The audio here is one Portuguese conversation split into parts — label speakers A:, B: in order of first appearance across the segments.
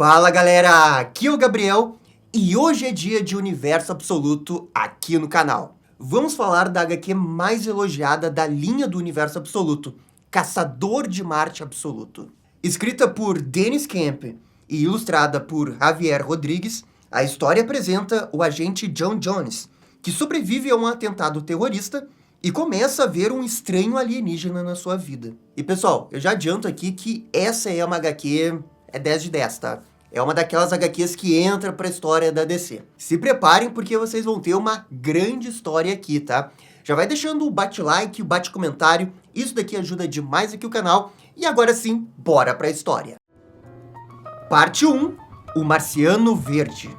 A: Fala galera, aqui é o Gabriel e hoje é dia de Universo Absoluto aqui no canal. Vamos falar da HQ mais elogiada da linha do Universo Absoluto, Caçador de Marte Absoluto. Escrita por Dennis Camp e ilustrada por Javier Rodrigues, a história apresenta o agente John Jones, que sobrevive a um atentado terrorista e começa a ver um estranho alienígena na sua vida. E pessoal, eu já adianto aqui que essa é uma HQ... é 10 de 10, tá? É uma daquelas HQs que entra pra história da DC. Se preparem porque vocês vão ter uma grande história aqui, tá? Já vai deixando o bate-like, o bate-comentário, isso daqui ajuda demais aqui o canal. E agora sim, bora pra história. Parte 1, o Marciano Verde.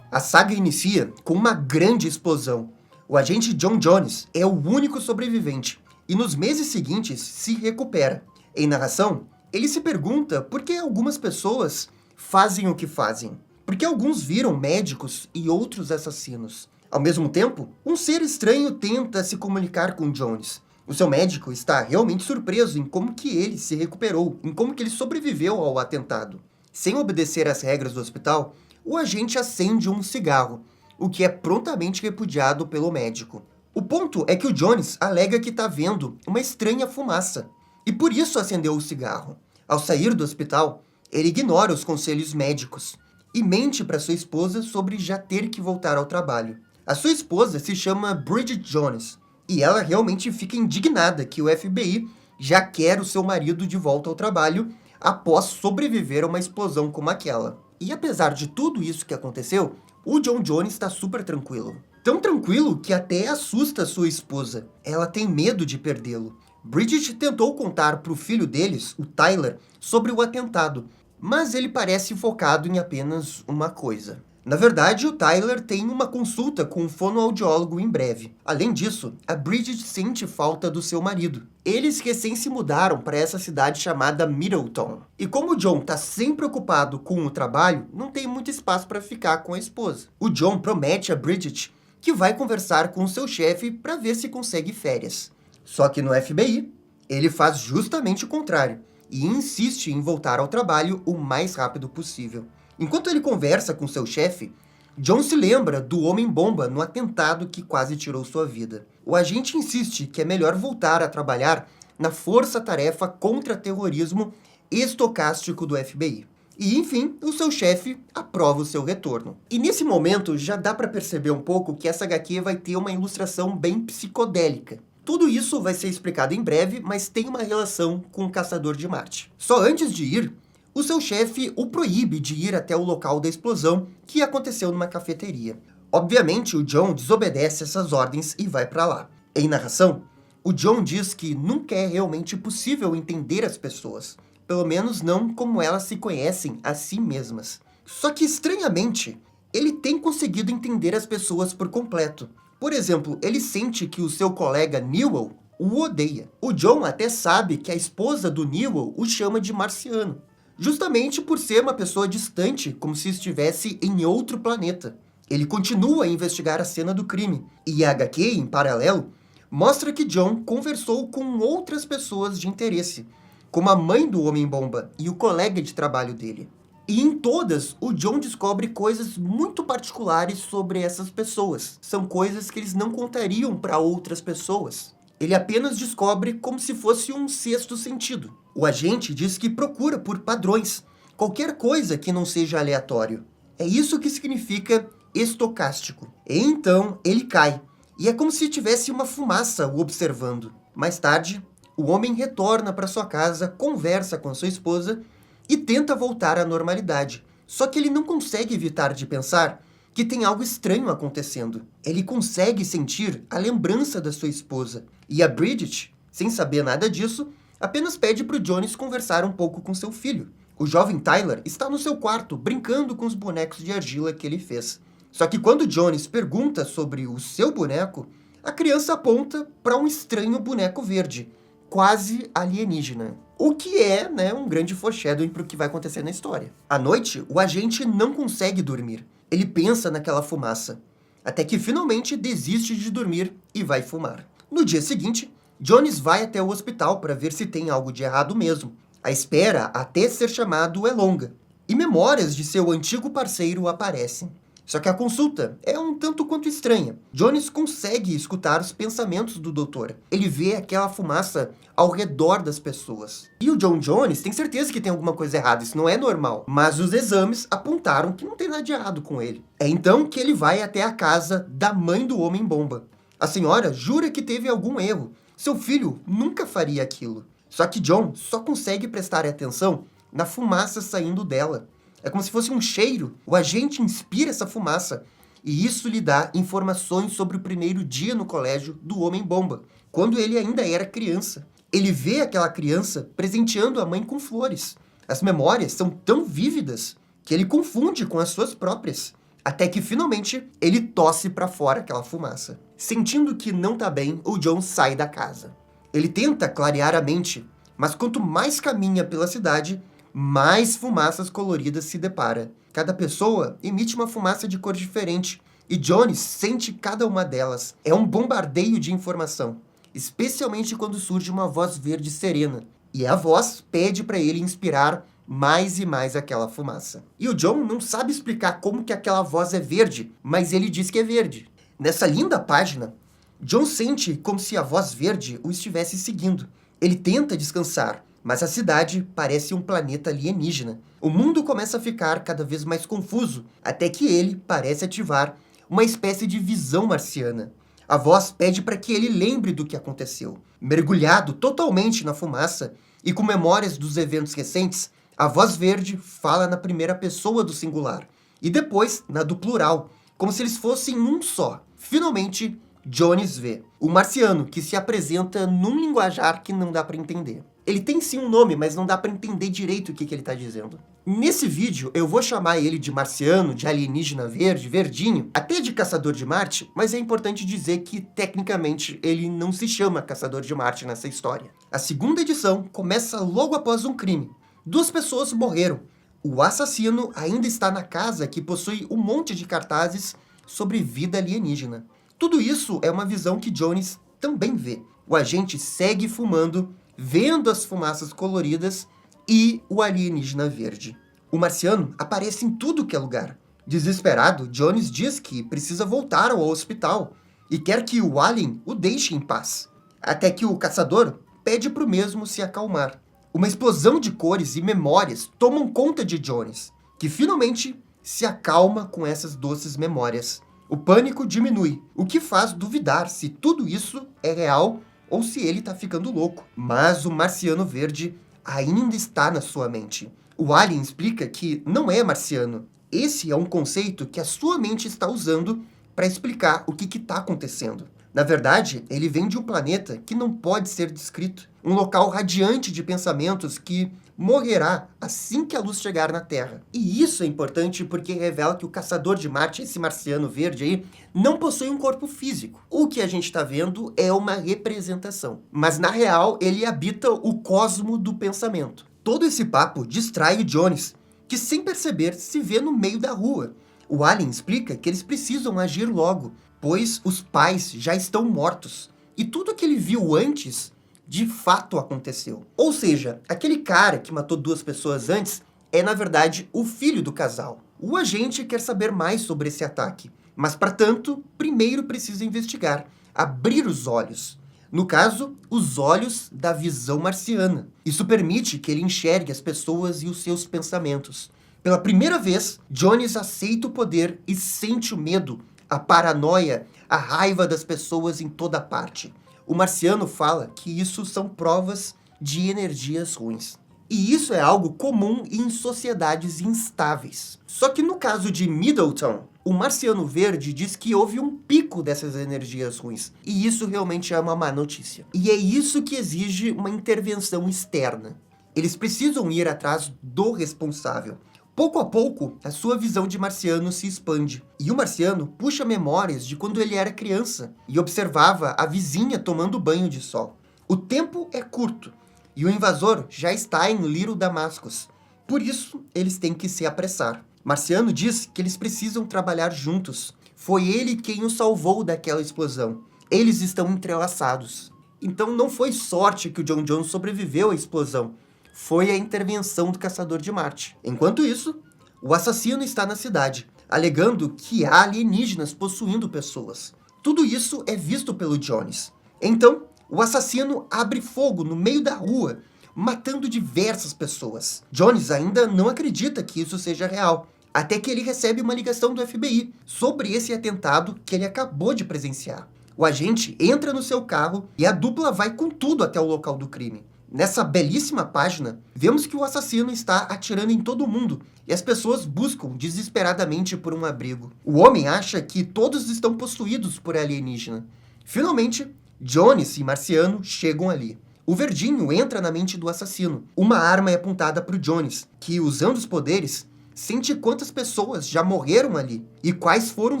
A: A saga inicia com uma grande explosão. O agente John Jones é o único sobrevivente e nos meses seguintes se recupera. Em narração, ele se pergunta por que algumas pessoas fazem o que fazem. Por que alguns viram médicos e outros assassinos. Ao mesmo tempo, um ser estranho tenta se comunicar com Jones. O seu médico está realmente surpreso em como que ele se recuperou, em como que ele sobreviveu ao atentado. Sem obedecer às regras do hospital, o agente acende um cigarro, o que é prontamente repudiado pelo médico. O ponto é que o Jones alega que está vendo uma estranha fumaça, e por isso acendeu o cigarro. Ao sair do hospital, ele ignora os conselhos médicos e mente para sua esposa sobre já ter que voltar ao trabalho. A sua esposa se chama Bridget Jones, e ela realmente fica indignada que o FBI já quer o seu marido de volta ao trabalho após sobreviver a uma explosão como aquela. E apesar de tudo isso que aconteceu, o John Jones está super tranquilo. Tão tranquilo que até assusta sua esposa. Ela tem medo de perdê-lo. Bridget tentou contar para o filho deles, o Tyler, sobre o atentado, mas ele parece focado em apenas uma coisa. Na verdade, o Tyler tem uma consulta com um fonoaudiólogo em breve. Além disso, a Bridget sente falta do seu marido. Eles recém se mudaram para essa cidade chamada Middleton. E como o John está sempre ocupado com o trabalho, não tem muito espaço para ficar com a esposa. O John promete a Bridget que vai conversar com o seu chefe para ver se consegue férias. Só que no FBI, ele faz justamente o contrário e insiste em voltar ao trabalho o mais rápido possível. Enquanto ele conversa com seu chefe, John se lembra do homem-bomba no atentado que quase tirou sua vida. O agente insiste que é melhor voltar a trabalhar na força-tarefa contra terrorismo estocástico do FBI. E, enfim, o seu chefe aprova o seu retorno. E nesse momento já dá para perceber um pouco que essa HQ vai ter uma ilustração bem psicodélica. Tudo isso vai ser explicado em breve, mas tem uma relação com o Caçador de Marte. Só antes de ir, o seu chefe o proíbe de ir até o local da explosão, que aconteceu numa cafeteria. Obviamente, o John desobedece essas ordens e vai para lá. Em narração, o John diz que nunca é realmente possível entender as pessoas, pelo menos não como elas se conhecem a si mesmas. Só que, estranhamente, ele tem conseguido entender as pessoas por completo. Por exemplo, ele sente que o seu colega Newell o odeia. O John até sabe que a esposa do Newell o chama de marciano, justamente por ser uma pessoa distante, como se estivesse em outro planeta. Ele continua a investigar a cena do crime, e a HQ, em paralelo, mostra que John conversou com outras pessoas de interesse, como a mãe do Homem-Bomba e o colega de trabalho dele. E em todas, o John descobre coisas muito particulares sobre essas pessoas. São coisas que eles não contariam para outras pessoas. Ele apenas descobre como se fosse um sexto sentido. O agente diz que procura por padrões, qualquer coisa que não seja aleatório. É isso que significa estocástico. E então ele cai, e é como se tivesse uma fumaça o observando. Mais tarde, o homem retorna para sua casa, conversa com sua esposa e tenta voltar à normalidade. Só que ele não consegue evitar de pensar que tem algo estranho acontecendo. Ele consegue sentir a lembrança da sua esposa. E a Bridget, sem saber nada disso, apenas pede para o Jones conversar um pouco com seu filho. O jovem Tyler está no seu quarto, brincando com os bonecos de argila que ele fez. Só que quando Jones pergunta sobre o seu boneco, a criança aponta para um estranho boneco verde, quase alienígena. O que é, um grande foreshadowing para o que vai acontecer na história. À noite, o agente não consegue dormir. Ele pensa naquela fumaça, até que finalmente desiste de dormir e vai fumar. No dia seguinte, Jones vai até o hospital para ver se tem algo de errado mesmo. A espera até ser chamado é longa, e memórias de seu antigo parceiro aparecem. Só que a consulta é um tanto quanto estranha. Jones consegue escutar os pensamentos do doutor. Ele vê aquela fumaça ao redor das pessoas. E o John Jones tem certeza que tem alguma coisa errada, isso não é normal. Mas os exames apontaram que não tem nada de errado com ele. É então que ele vai até a casa da mãe do Homem-Bomba. A senhora jura que teve algum erro. Seu filho nunca faria aquilo. Só que John só consegue prestar atenção na fumaça saindo dela. É como se fosse um cheiro. O agente inspira essa fumaça. E isso lhe dá informações sobre o primeiro dia no colégio do Homem-Bomba, quando ele ainda era criança. Ele vê aquela criança presenteando a mãe com flores. As memórias são tão vívidas que ele confunde com as suas próprias. Até que, finalmente, ele tosse para fora aquela fumaça. Sentindo que não tá bem, o John sai da casa. Ele tenta clarear a mente, mas quanto mais caminha pela cidade, mais fumaças coloridas se depara. Cada pessoa emite uma fumaça de cor diferente, e Jones sente cada uma delas. É um bombardeio de informação, especialmente quando surge uma voz verde serena. E a voz pede para ele inspirar mais e mais aquela fumaça. E o John não sabe explicar como que aquela voz é verde, mas ele diz que é verde. Nessa linda página, John sente como se a voz verde o estivesse seguindo. Ele tenta descansar, mas a cidade parece um planeta alienígena. O mundo começa a ficar cada vez mais confuso, até que ele parece ativar uma espécie de visão marciana. A voz pede para que ele lembre do que aconteceu. Mergulhado totalmente na fumaça e com memórias dos eventos recentes, a voz verde fala na primeira pessoa do singular e depois na do plural, como se eles fossem um só. Finalmente, Jones vê o marciano, que se apresenta num linguajar que não dá para entender. Ele tem sim um nome, mas não dá para entender direito o que ele está dizendo. Nesse vídeo, eu vou chamar ele de marciano, de alienígena verde, verdinho, até de caçador de Marte, mas é importante dizer que, tecnicamente, ele não se chama caçador de Marte nessa história. A segunda edição começa logo após um crime. 2 pessoas morreram. O assassino ainda está na casa que possui um monte de cartazes sobre vida alienígena. Tudo isso é uma visão que Jones também vê. O agente segue fumando, vendo as fumaças coloridas e o alienígena verde. O marciano aparece em tudo que é lugar. Desesperado, Jones diz que precisa voltar ao hospital e quer que o alien o deixe em paz. Até que o caçador pede para o mesmo se acalmar. Uma explosão de cores e memórias tomam conta de Jones, que finalmente se acalma com essas doces memórias. O pânico diminui, o que faz duvidar se tudo isso é real ou se ele está ficando louco. Mas o marciano verde ainda está na sua mente. O alien explica que não é marciano. Esse é um conceito que a sua mente está usando para explicar o que está acontecendo. Na verdade, ele vem de um planeta que não pode ser descrito. Um local radiante de pensamentos que morrerá assim que a luz chegar na Terra. E isso é importante porque revela que o caçador de Marte, esse marciano verde aí, não possui um corpo físico. O que a gente está vendo é uma representação. Mas na real, ele habita o cosmo do pensamento. Todo esse papo distrai o Jones, que sem perceber se vê no meio da rua. O alien explica que eles precisam agir logo, pois os pais já estão mortos. E tudo que ele viu antes de fato aconteceu. Ou seja, aquele cara que matou 2 pessoas antes é, na verdade, o filho do casal. O agente quer saber mais sobre esse ataque, mas, para tanto, primeiro precisa investigar, abrir os olhos. No caso, os olhos da visão marciana. Isso permite que ele enxergue as pessoas e os seus pensamentos. Pela primeira vez, Jones aceita o poder e sente o medo, a paranoia, a raiva das pessoas em toda parte. O marciano fala que isso são provas de energias ruins. E isso é algo comum em sociedades instáveis. Só que no caso de Middleton, o marciano verde diz que houve um pico dessas energias ruins. E isso realmente é uma má notícia. E é isso que exige uma intervenção externa. Eles precisam ir atrás do responsável. Pouco a pouco, a sua visão de marciano se expande. E o marciano puxa memórias de quando ele era criança e observava a vizinha tomando banho de sol. O tempo é curto e o invasor já está em Little Damascus. Por isso, eles têm que se apressar. Marciano diz que eles precisam trabalhar juntos. Foi ele quem o salvou daquela explosão. Eles estão entrelaçados. Então não foi sorte que o John Jones sobreviveu à explosão. foi a intervenção do Caçador de Marte. Enquanto isso, o assassino está na cidade, alegando que há alienígenas possuindo pessoas. Tudo isso é visto pelo Jones. Então, o assassino abre fogo no meio da rua, matando diversas pessoas. Jones ainda não acredita que isso seja real, até que ele recebe uma ligação do FBI sobre esse atentado que ele acabou de presenciar. O agente entra no seu carro e a dupla vai com tudo até o local do crime. Nessa belíssima página, vemos que o assassino está atirando em todo mundo e as pessoas buscam desesperadamente por um abrigo. O homem acha que todos estão possuídos por alienígena. Finalmente, Jones e Marciano chegam ali. O verdinho entra na mente do assassino. Uma arma é apontada para o Jones, que, usando os poderes, sente quantas pessoas já morreram ali e quais foram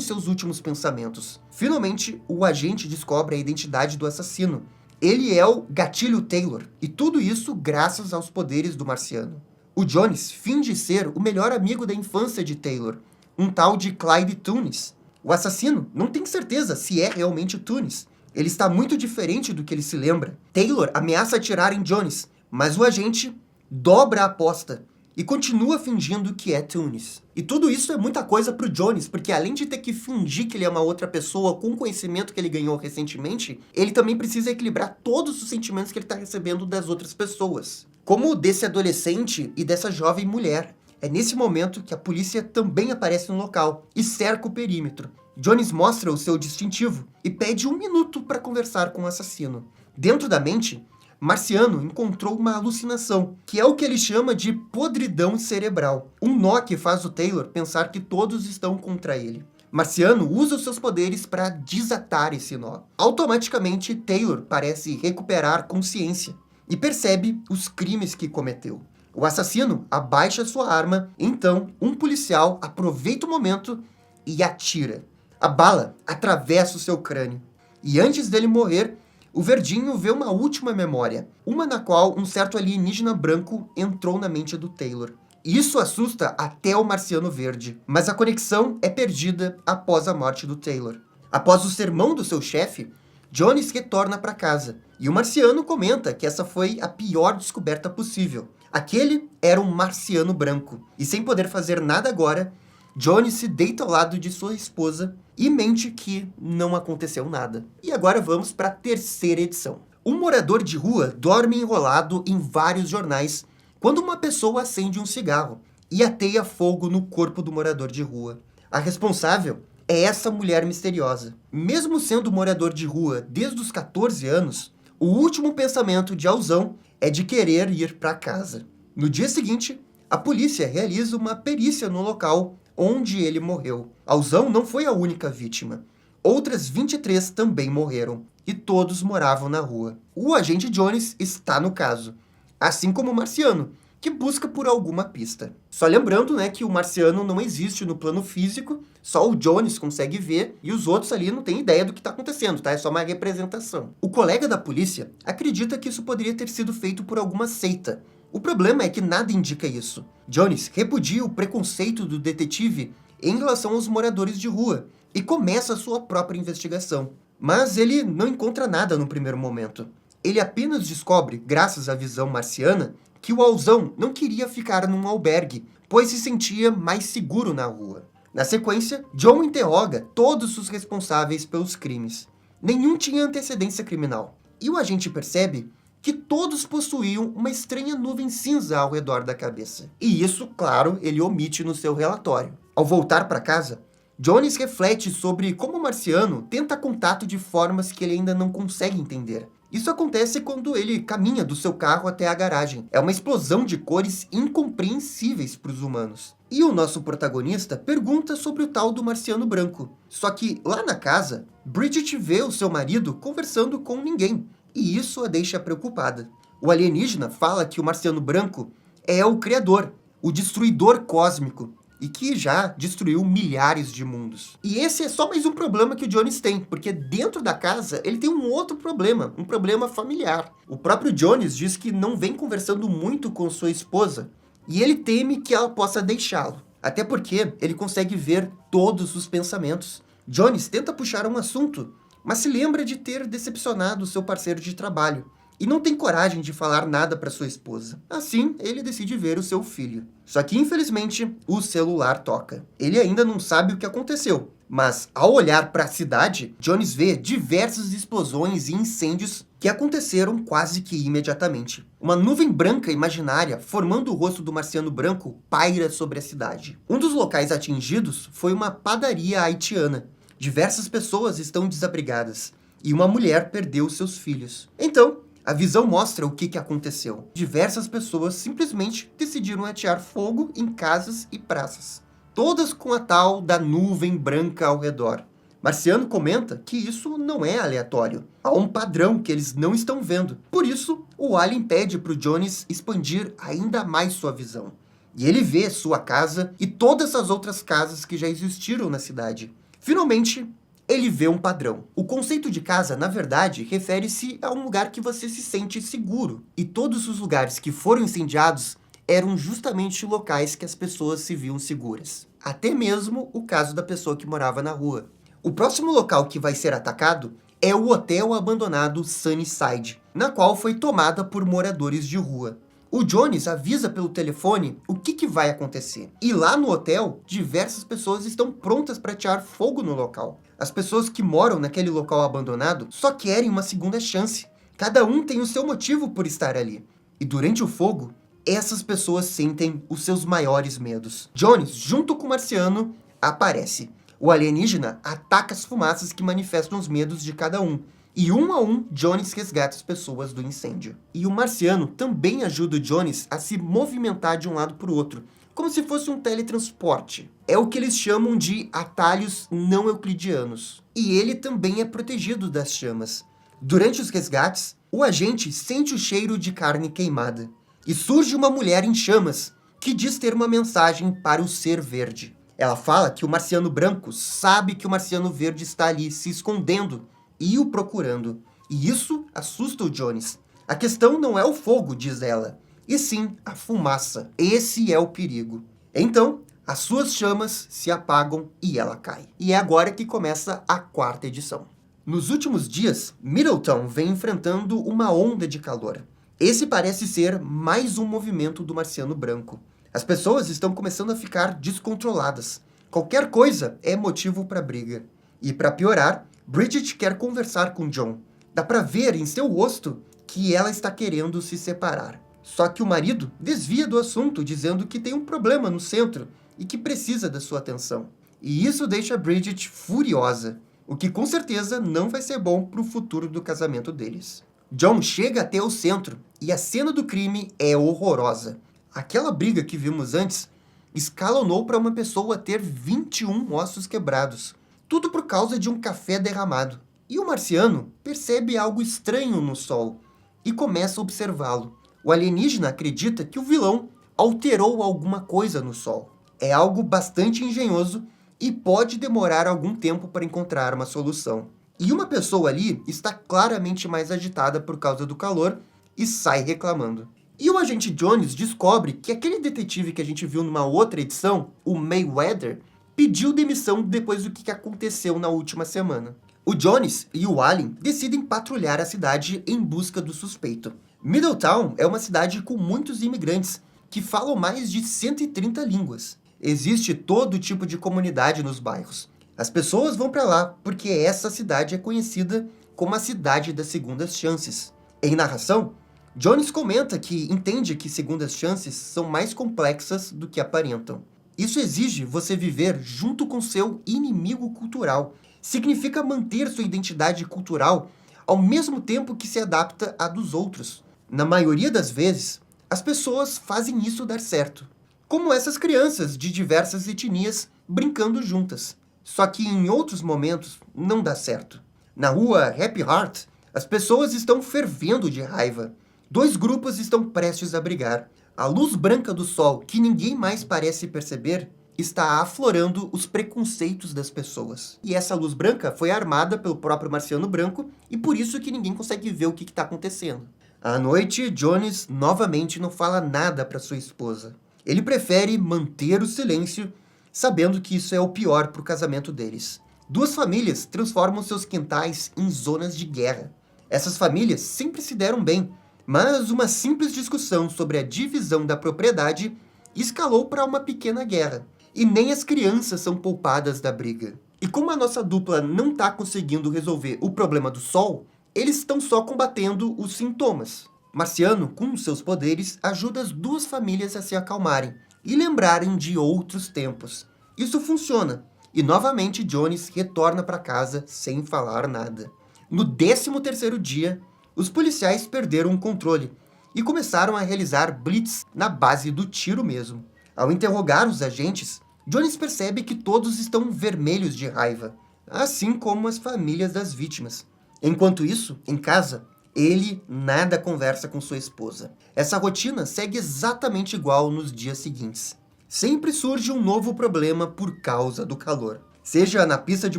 A: seus últimos pensamentos. Finalmente, o agente descobre a identidade do assassino. Ele é o Gatilho Taylor, e tudo isso graças aos poderes do Marciano. O Jones finge ser o melhor amigo da infância de Taylor, um tal de Clyde Tunis. O assassino não tem certeza se é realmente Tunis. Ele está muito diferente do que ele se lembra. Taylor ameaça atirar em Jones, mas o agente dobra a aposta e continua fingindo que é Tunis. E tudo isso é muita coisa pro Jones, porque além de ter que fingir que ele é uma outra pessoa com o conhecimento que ele ganhou recentemente, ele também precisa equilibrar todos os sentimentos que ele está recebendo das outras pessoas. Como o desse adolescente e dessa jovem mulher. É nesse momento que a polícia também aparece no local e cerca o perímetro. Jones mostra o seu distintivo e pede 1 minuto para conversar com o assassino. Dentro da mente, Marciano encontrou uma alucinação, que é o que ele chama de podridão cerebral. Um nó que faz o Taylor pensar que todos estão contra ele. Marciano usa os seus poderes para desatar esse nó. Automaticamente, Taylor parece recuperar consciência e percebe os crimes que cometeu. O assassino abaixa sua arma, então um policial aproveita o momento e atira. A bala atravessa o seu crânio. E antes dele morrer, o verdinho vê uma última memória, uma na qual um certo alienígena branco entrou na mente do Taylor. Isso assusta até o Marciano Verde, mas a conexão é perdida após a morte do Taylor. Após o sermão do seu chefe, Jones retorna para casa, e o Marciano comenta que essa foi a pior descoberta possível. Aquele era um marciano branco, e sem poder fazer nada agora, Jones se deita ao lado de sua esposa e mente que não aconteceu nada. E agora vamos para a terceira edição. Um morador de rua dorme enrolado em vários jornais quando uma pessoa acende um cigarro e ateia fogo no corpo do morador de rua. A responsável é essa mulher misteriosa. Mesmo sendo morador de rua desde os 14 anos, o último pensamento de Alzão é de querer ir para casa. No dia seguinte, a polícia realiza uma perícia no local onde ele morreu. Alzão não foi a única vítima. Outras 23 também morreram, e todos moravam na rua. O agente Jones está no caso, assim como o Marciano, que busca por alguma pista. Só lembrando, que o Marciano não existe no plano físico, só o Jones consegue ver, e os outros ali não têm ideia do que está acontecendo, tá? É só uma representação. O colega da polícia acredita que isso poderia ter sido feito por alguma seita. O problema é que nada indica isso. Jones repudia o preconceito do detetive em relação aos moradores de rua e começa a sua própria investigação. Mas ele não encontra nada no primeiro momento. Ele apenas descobre, graças à visão marciana, que o Alzão não queria ficar num albergue, pois se sentia mais seguro na rua. Na sequência, John interroga todos os responsáveis pelos crimes. Nenhum tinha antecedência criminal. E o agente percebe que todos possuíam uma estranha nuvem cinza ao redor da cabeça. E isso, claro, ele omite no seu relatório. Ao voltar para casa, Jones reflete sobre como o Marciano tenta contato de formas que ele ainda não consegue entender. Isso acontece quando ele caminha do seu carro até a garagem. É uma explosão de cores incompreensíveis para os humanos. E o nosso protagonista pergunta sobre o tal do Marciano Branco. Só que lá na casa, Bridget vê o seu marido conversando com ninguém. E isso a deixa preocupada. O alienígena fala que o Marciano Branco é o criador, o destruidor cósmico, e que já destruiu milhares de mundos. E esse é só mais um problema que o Jones tem, porque dentro da casa ele tem um outro problema, um problema familiar. O próprio Jones diz que não vem conversando muito com sua esposa, e ele teme que ela possa deixá-lo, até porque ele consegue ver todos os pensamentos. Jones tenta puxar um assunto, mas se lembra de ter decepcionado seu parceiro de trabalho, e não tem coragem de falar nada para sua esposa. Assim, ele decide ver o seu filho. Só que, infelizmente, o celular toca. Ele ainda não sabe o que aconteceu, mas ao olhar para a cidade, Jones vê diversas explosões e incêndios que aconteceram quase que imediatamente. Uma nuvem branca imaginária, formando o rosto do marciano branco, paira sobre a cidade. Um dos locais atingidos foi uma padaria haitiana. Diversas pessoas estão desabrigadas e uma mulher perdeu seus filhos. Então, a visão mostra o que aconteceu. Diversas pessoas simplesmente decidiram atear fogo em casas e praças, todas com a tal da nuvem branca ao redor. Marciano comenta que isso não é aleatório. Há um padrão que eles não estão vendo. Por isso, o Alien pede para o Jones expandir ainda mais sua visão. E ele vê sua casa e todas as outras casas que já existiram na cidade. Finalmente, ele vê um padrão. O conceito de casa, na verdade, refere-se a um lugar que você se sente seguro. E todos os lugares que foram incendiados eram justamente locais que as pessoas se viam seguras. Até mesmo o caso da pessoa que morava na rua. O próximo local que vai ser atacado é o hotel abandonado Sunnyside, na qual foi tomada por moradores de rua. O Jones avisa pelo telefone o que vai acontecer. E lá no hotel, diversas pessoas estão prontas para atear fogo no local. As pessoas que moram naquele local abandonado só querem uma segunda chance. Cada um tem o seu motivo por estar ali. E durante o fogo, essas pessoas sentem os seus maiores medos. Jones, junto com o marciano, aparece. O alienígena ataca as fumaças que manifestam os medos de cada um. E um a um, Jones resgata as pessoas do incêndio. E o marciano também ajuda o Jones a se movimentar de um lado para o outro, como se fosse um teletransporte. É o que eles chamam de atalhos não euclidianos. E ele também é protegido das chamas. Durante os resgates, o agente sente o cheiro de carne queimada. E surge uma mulher em chamas, que diz ter uma mensagem para o ser verde. Ela fala que o marciano branco sabe que o marciano verde está ali, se escondendo e o procurando. E isso assusta o Jones. A questão não é o fogo, diz ela, e sim a fumaça. Esse é o perigo. Então, as suas chamas se apagam e ela cai. E é agora que começa a quarta edição. Nos últimos dias, Middletown vem enfrentando uma onda de calor. Esse parece ser mais um movimento do marciano branco. As pessoas estão começando a ficar descontroladas. Qualquer coisa é motivo para briga. E para piorar, Bridget quer conversar com John. Dá para ver em seu rosto que ela está querendo se separar. Só que o marido desvia do assunto, dizendo que tem um problema no centro e que precisa da sua atenção. E isso deixa Bridget furiosa, o que com certeza não vai ser bom para o futuro do casamento deles. John chega até o centro e a cena do crime é horrorosa. Aquela briga que vimos antes escalonou para uma pessoa ter 21 ossos quebrados. Tudo por causa de um café derramado. E o marciano percebe algo estranho no sol e começa a observá-lo. O alienígena acredita que o vilão alterou alguma coisa no sol. É algo bastante engenhoso e pode demorar algum tempo para encontrar uma solução. E uma pessoa ali está claramente mais agitada por causa do calor e sai reclamando. E o agente Jones descobre que aquele detetive que a gente viu numa outra edição, o Mayweather, pediu demissão depois do que aconteceu na última semana. O Jones e o Alien decidem patrulhar a cidade em busca do suspeito. Middletown é uma cidade com muitos imigrantes que falam mais de 130 línguas. Existe todo tipo de comunidade nos bairros. As pessoas vão para lá porque essa cidade é conhecida como a cidade das segundas chances. Em narração, Jones comenta que entende que segundas chances são mais complexas do que aparentam. Isso exige você viver junto com seu inimigo cultural. Significa manter sua identidade cultural ao mesmo tempo que se adapta à dos outros. Na maioria das vezes, as pessoas fazem isso dar certo. Como essas crianças de diversas etnias brincando juntas. Só que em outros momentos não dá certo. Na rua Happy Heart, as pessoas estão fervendo de raiva. Dois grupos estão prestes a brigar. A luz branca do sol, que ninguém mais parece perceber, está aflorando os preconceitos das pessoas. E essa luz branca foi armada pelo próprio marciano branco, e por isso que ninguém consegue ver o que está acontecendo. À noite, Jones novamente não fala nada para sua esposa. Ele prefere manter o silêncio, sabendo que isso é o pior para o casamento deles. Duas famílias transformam seus quintais em zonas de guerra. Essas famílias sempre se deram bem, mas uma simples discussão sobre a divisão da propriedade escalou para uma pequena guerra. E nem as crianças são poupadas da briga. E como a nossa dupla não está conseguindo resolver o problema do Sol, eles estão só combatendo os sintomas. Marciano, com seus poderes, ajuda as duas famílias a se acalmarem e lembrarem de outros tempos. Isso funciona, e novamente Jones retorna para casa sem falar nada. No 13º dia, os policiais perderam o controle e começaram a realizar blitz na base do tiro mesmo. Ao interrogar os agentes, Jones percebe que todos estão vermelhos de raiva, assim como as famílias das vítimas. Enquanto isso, em casa, ele nada conversa com sua esposa. Essa rotina segue exatamente igual nos dias seguintes. Sempre surge um novo problema por causa do calor, seja na pista de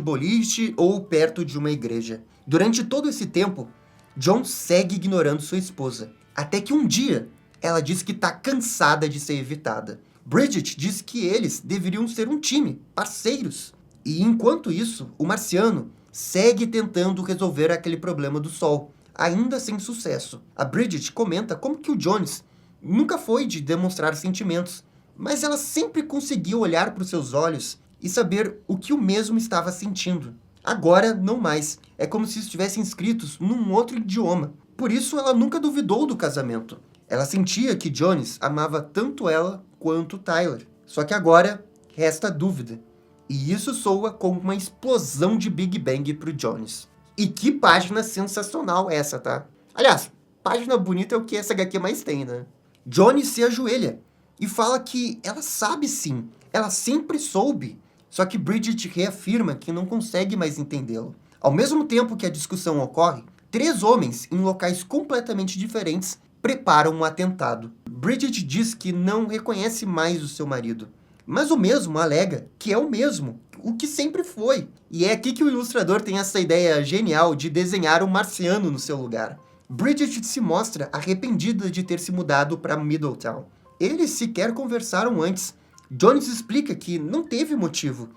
A: boliche ou perto de uma igreja. Durante todo esse tempo, John segue ignorando sua esposa, até que um dia ela diz que está cansada de ser evitada. Bridget diz que eles deveriam ser um time, parceiros. E enquanto isso, o Marciano segue tentando resolver aquele problema do Sol, ainda sem sucesso. A Bridget comenta como que o Jones nunca foi de demonstrar sentimentos, mas ela sempre conseguia olhar para os seus olhos e saber o que o mesmo estava sentindo. Agora, não mais. É como se estivessem escritos num outro idioma. Por isso, ela nunca duvidou do casamento. Ela sentia que Jones amava tanto ela quanto Tyler. Só que agora resta dúvida. E isso soa como uma explosão de Big Bang pro Jones. E que página sensacional essa, tá? Aliás, página bonita é o que essa HQ mais tem, né? Jones se ajoelha e fala que ela sabe sim, ela sempre soube. Só que Bridget reafirma que não consegue mais entendê-lo. Ao mesmo tempo que a discussão ocorre, 3 homens em locais completamente diferentes preparam um atentado. Bridget diz que não reconhece mais o seu marido, mas o mesmo alega que é o mesmo, o que sempre foi. E é aqui que o ilustrador tem essa ideia genial de desenhar um marciano no seu lugar. Bridget se mostra arrependida de ter se mudado para Middletown. Eles sequer conversaram antes. Jones explica que não teve motivo.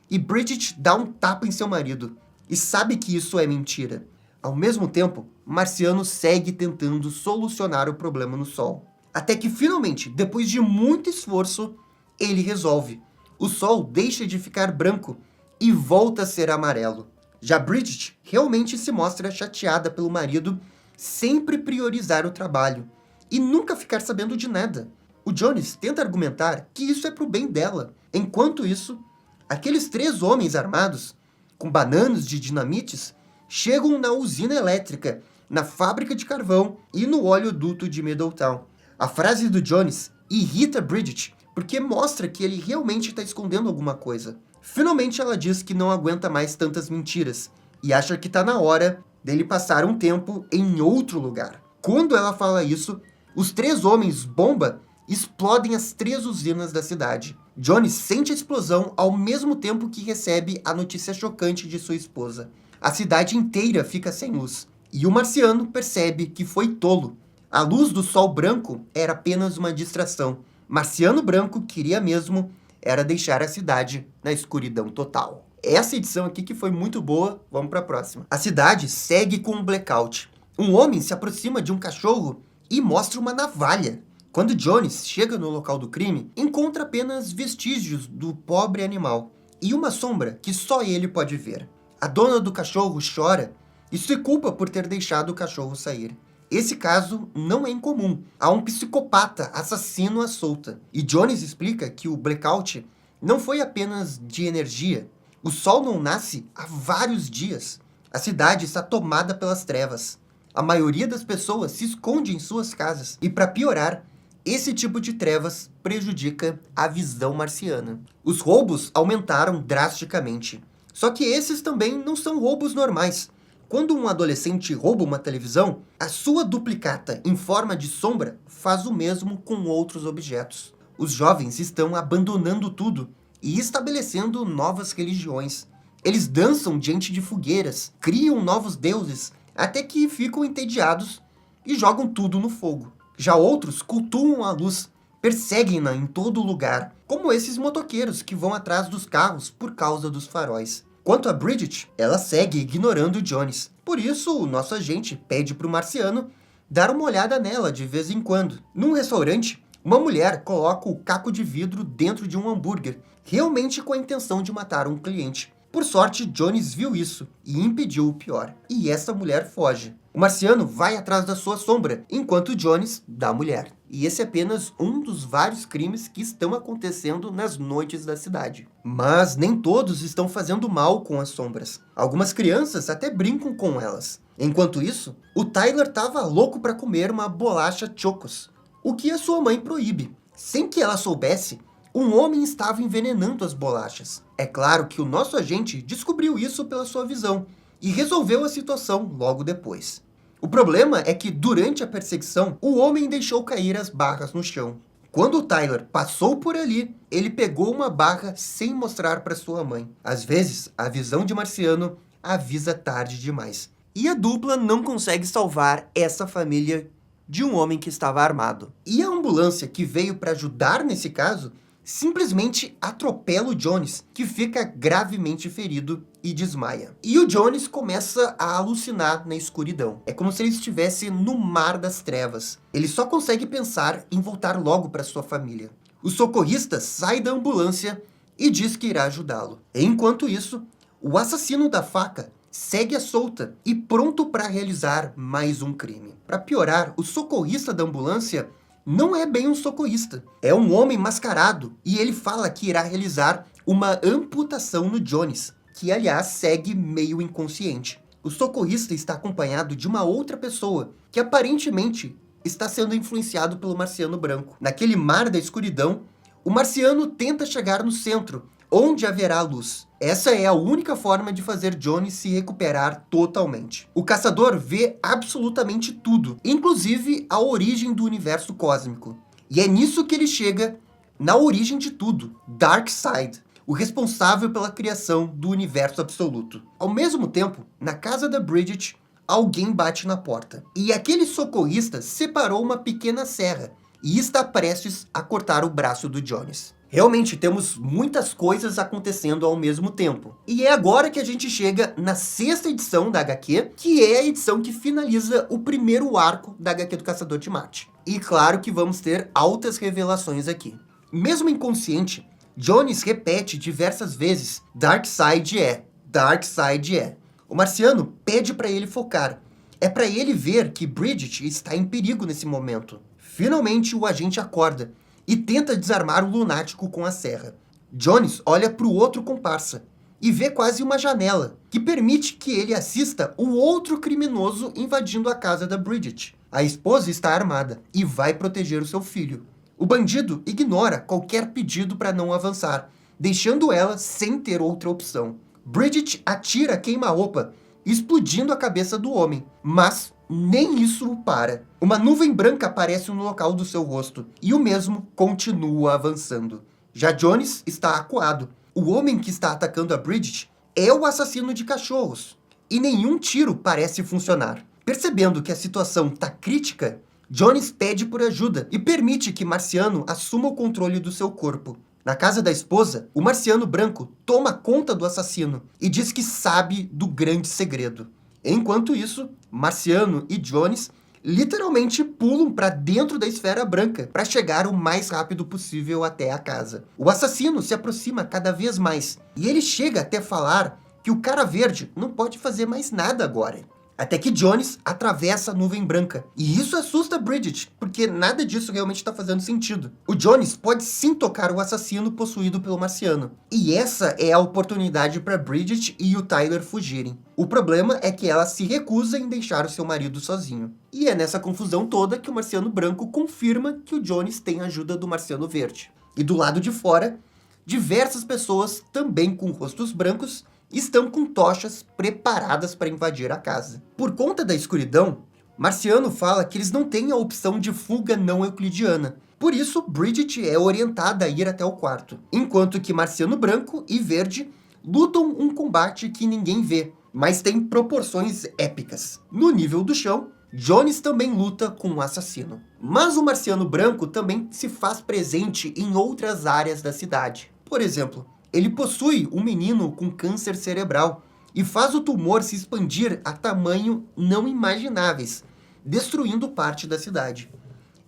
A: E Bridget dá um tapa em seu marido. E sabe que isso é mentira. Ao mesmo tempo, Marciano segue tentando solucionar o problema no Sol. Até que finalmente, depois de muito esforço, ele resolve. O Sol deixa de ficar branco e volta a ser amarelo. Já Bridget realmente se mostra chateada pelo marido sempre priorizar o trabalho e nunca ficar sabendo de nada. O Jones tenta argumentar que isso é pro bem dela. Enquanto isso, aqueles 3 homens armados, com bananas de dinamites, chegam na usina elétrica, na fábrica de carvão e no oleoduto de Middletown. A frase do Jones irrita Bridget, porque mostra que ele realmente está escondendo alguma coisa. Finalmente ela diz que não aguenta mais tantas mentiras e acha que está na hora dele passar um tempo em outro lugar. Quando ela fala isso, os 3 homens bomba explodem as 3 usinas da cidade. Jones sente a explosão ao mesmo tempo que recebe a notícia chocante de sua esposa. A cidade inteira fica sem luz. E o Marciano percebe que foi tolo. A luz do sol branco era apenas uma distração. Marciano Branco queria mesmo era deixar a cidade na escuridão total. Essa edição aqui que foi muito boa, vamos para a próxima. A cidade segue com um blackout. Um homem se aproxima de um cachorro e mostra uma navalha. Quando Jones chega no local do crime, encontra apenas vestígios do pobre animal e uma sombra que só ele pode ver. A dona do cachorro chora e se culpa por ter deixado o cachorro sair. Esse caso não é incomum. Há um psicopata assassino à solta. E Jones explica que o blackout não foi apenas de energia. O sol não nasce há vários dias. A cidade está tomada pelas trevas. A maioria das pessoas se esconde em suas casas. E para piorar, esse tipo de trevas prejudica a visão marciana. Os roubos aumentaram drasticamente. Só que esses também não são roubos normais. Quando um adolescente rouba uma televisão, a sua duplicata em forma de sombra faz o mesmo com outros objetos. Os jovens estão abandonando tudo e estabelecendo novas religiões. Eles dançam diante de fogueiras, criam novos deuses, até que ficam entediados e jogam tudo no fogo. Já outros cultuam a luz, perseguem-na em todo lugar, como esses motoqueiros que vão atrás dos carros por causa dos faróis. Quanto a Bridget, ela segue ignorando Jones. Por isso, o nosso agente pede para o marciano dar uma olhada nela de vez em quando. Num restaurante, uma mulher coloca o caco de vidro dentro de um hambúrguer, realmente com a intenção de matar um cliente. Por sorte, Jones viu isso e impediu o pior. E essa mulher foge. O marciano vai atrás da sua sombra, enquanto Jones dá a mulher. E esse é apenas um dos vários crimes que estão acontecendo nas noites da cidade. Mas nem todos estão fazendo mal com as sombras. Algumas crianças até brincam com elas. Enquanto isso, o Tyler estava louco para comer uma bolacha Chocos, o que a sua mãe proíbe. Sem que ela soubesse, um homem estava envenenando as bolachas. É claro que o nosso agente descobriu isso pela sua visão e resolveu a situação logo depois. O problema é que, durante a perseguição, o homem deixou cair as barras no chão. Quando o Tyler passou por ali, ele pegou uma barra sem mostrar para sua mãe. Às vezes, a visão de marciano avisa tarde demais. E a dupla não consegue salvar essa família de um homem que estava armado. E a ambulância que veio para ajudar nesse caso simplesmente atropela o Jones, que fica gravemente ferido e desmaia. E o Jones começa a alucinar na escuridão. É como se ele estivesse no mar das trevas. Ele só consegue pensar em voltar logo para sua família. O socorrista sai da ambulância e diz que irá ajudá-lo. Enquanto isso, o assassino da faca segue à solta e pronto para realizar mais um crime. Para piorar, o socorrista da ambulância não é bem um socorrista. É um homem mascarado e ele fala que irá realizar uma amputação no Jones, que aliás segue meio inconsciente. O socorrista está acompanhado de uma outra pessoa, que aparentemente está sendo influenciado pelo marciano branco. Naquele mar da escuridão, o marciano tenta chegar no centro, onde haverá luz. Essa é a única forma de fazer Jones se recuperar totalmente. O caçador vê absolutamente tudo, inclusive a origem do universo cósmico. E é nisso que ele chega na origem de tudo, Darkseid, o responsável pela criação do universo absoluto. Ao mesmo tempo, na casa da Bridget, alguém bate na porta. E aquele socorrista separou uma pequena serra e está prestes a cortar o braço do Jones. Realmente temos muitas coisas acontecendo ao mesmo tempo. E é agora que a gente chega na 6ª edição da HQ, que é a edição que finaliza o primeiro arco da HQ do Caçador de Marte. E claro que vamos ter altas revelações aqui. Mesmo inconsciente, Jones repete diversas vezes: Darkseid é, Darkseid é. O marciano pede para ele focar. É para ele ver que Bridget está em perigo nesse momento. Finalmente o agente acorda e tenta desarmar o lunático com a serra. Jones olha para o outro comparsa e vê quase uma janela, que permite que ele assista o outro criminoso invadindo a casa da Bridget. A esposa está armada e vai proteger o seu filho. O bandido ignora qualquer pedido para não avançar, deixando ela sem ter outra opção. Bridget atira queima-roupa, explodindo a cabeça do homem, mas nem isso o para. Uma nuvem branca aparece no local do seu rosto, e o mesmo continua avançando. Já Jones está acuado. O homem que está atacando a Bridget é o assassino de cachorros, e nenhum tiro parece funcionar. Percebendo que a situação está crítica, Jones pede por ajuda e permite que Marciano assuma o controle do seu corpo. Na casa da esposa, o marciano branco toma conta do assassino e diz que sabe do grande segredo. Enquanto isso, Marciano e Jones literalmente pulam para dentro da esfera branca para chegar o mais rápido possível até a casa. O assassino se aproxima cada vez mais e ele chega até falar que o cara verde não pode fazer mais nada agora. Até que Jones atravessa a nuvem branca. E isso assusta Bridget, porque nada disso realmente está fazendo sentido. O Jones pode sim tocar o assassino possuído pelo marciano. E essa é a oportunidade para Bridget e o Tyler fugirem. O problema é que ela se recusa em deixar o seu marido sozinho. E é nessa confusão toda que o marciano branco confirma que o Jones tem a ajuda do marciano verde. E do lado de fora, diversas pessoas, também com rostos brancos, estão com tochas preparadas para invadir a casa. Por conta da escuridão, Marciano fala que eles não têm a opção de fuga não euclidiana. Por isso, Bridget é orientada a ir até o quarto, enquanto que Marciano branco e verde lutam um combate que ninguém vê, mas tem proporções épicas. No nível do chão, Jones também luta com um assassino. Mas o Marciano branco também se faz presente em outras áreas da cidade. Por exemplo, ele possui um menino com câncer cerebral e faz o tumor se expandir a tamanho não imagináveis, destruindo parte da cidade.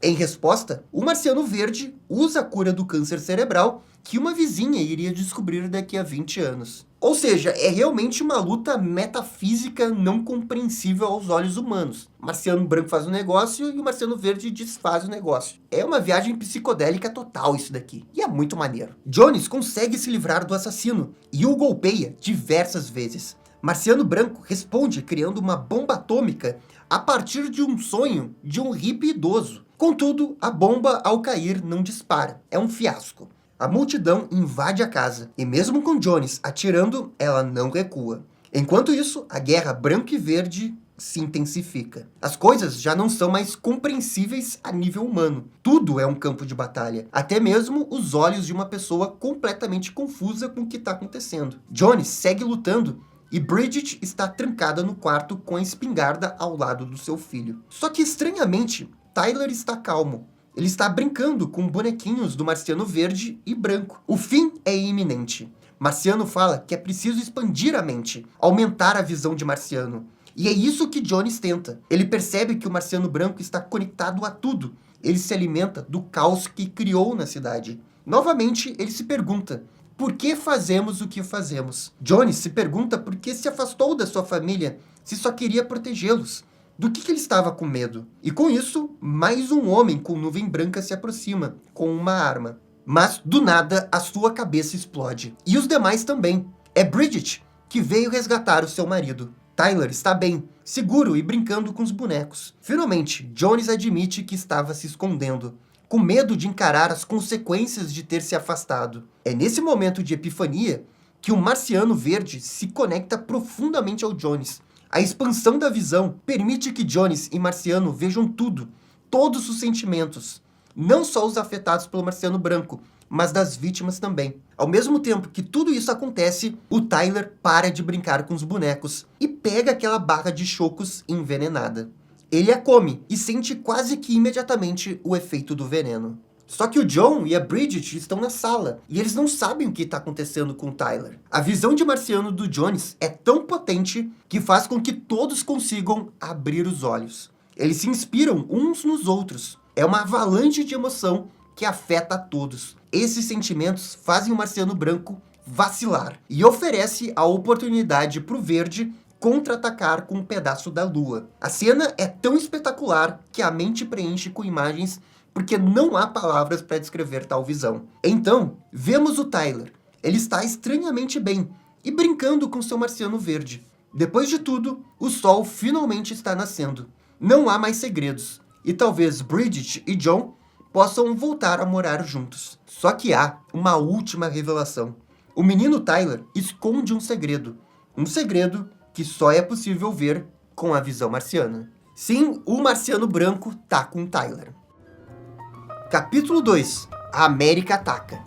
A: Em resposta, o Marciano Verde usa a cura do câncer cerebral que uma vizinha iria descobrir daqui a 20 anos. Ou seja, é realmente uma luta metafísica não compreensível aos olhos humanos. O Marciano Branco faz um negócio e o Marciano Verde desfaz o negócio. É uma viagem psicodélica total isso daqui. E é muito maneiro. Jones consegue se livrar do assassino e o golpeia diversas vezes. Marciano Branco responde criando uma bomba atômica a partir de um sonho de um hippie idoso. Contudo, a bomba, ao cair, não dispara. É um fiasco. A multidão invade a casa, e mesmo com Jones atirando, ela não recua. Enquanto isso, a guerra branco e verde se intensifica. As coisas já não são mais compreensíveis a nível humano. Tudo é um campo de batalha. Até mesmo os olhos de uma pessoa completamente confusa com o que está acontecendo. Jones segue lutando, e Bridget está trancada no quarto com a espingarda ao lado do seu filho. Só que, estranhamente, Tyler está calmo. Ele está brincando com bonequinhos do Marciano Verde e Branco. O fim é iminente. Marciano fala que é preciso expandir a mente, aumentar a visão de Marciano. E é isso que Jones tenta. Ele percebe que o Marciano Branco está conectado a tudo. Ele se alimenta do caos que criou na cidade. Novamente, ele se pergunta: por que fazemos o que fazemos? Jones se pergunta por que se afastou da sua família, se só queria protegê-los. Do que ele estava com medo? E com isso, mais um homem com nuvem branca se aproxima, com uma arma. Mas, do nada, a sua cabeça explode. E os demais também. É Bridget, que veio resgatar o seu marido. Tyler está bem, seguro e brincando com os bonecos. Finalmente, Jones admite que estava se escondendo, com medo de encarar as consequências de ter se afastado. É nesse momento de epifania que o Marciano Verde se conecta profundamente ao Jones. A expansão da visão permite que Jones e Marciano vejam tudo, todos os sentimentos, não só os afetados pelo Marciano Branco, mas das vítimas também. Ao mesmo tempo que tudo isso acontece, o Tyler para de brincar com os bonecos e pega aquela barra de chocos envenenada. Ele a come e sente quase que imediatamente o efeito do veneno. Só que o John e a Bridget estão na sala, e eles não sabem o que está acontecendo com o Tyler. A visão de Marciano do Jones é tão potente que faz com que todos consigam abrir os olhos. Eles se inspiram uns nos outros. É uma avalanche de emoção que afeta a todos. Esses sentimentos fazem o Marciano Branco vacilar, e oferece a oportunidade para o Verde contra-atacar com um pedaço da lua. A cena é tão espetacular que a mente preenche com imagens porque não há palavras para descrever tal visão. Então, vemos o Tyler. Ele está estranhamente bem e brincando com seu Marciano Verde. Depois de tudo, o sol finalmente está nascendo. Não há mais segredos. E talvez Bridget e John possam voltar a morar juntos. Só que há uma última revelação. O menino Tyler esconde um segredo. Um segredo que só é possível ver com a visão marciana. Sim, o Marciano Branco tá com Tyler. Capítulo 2. A América ataca.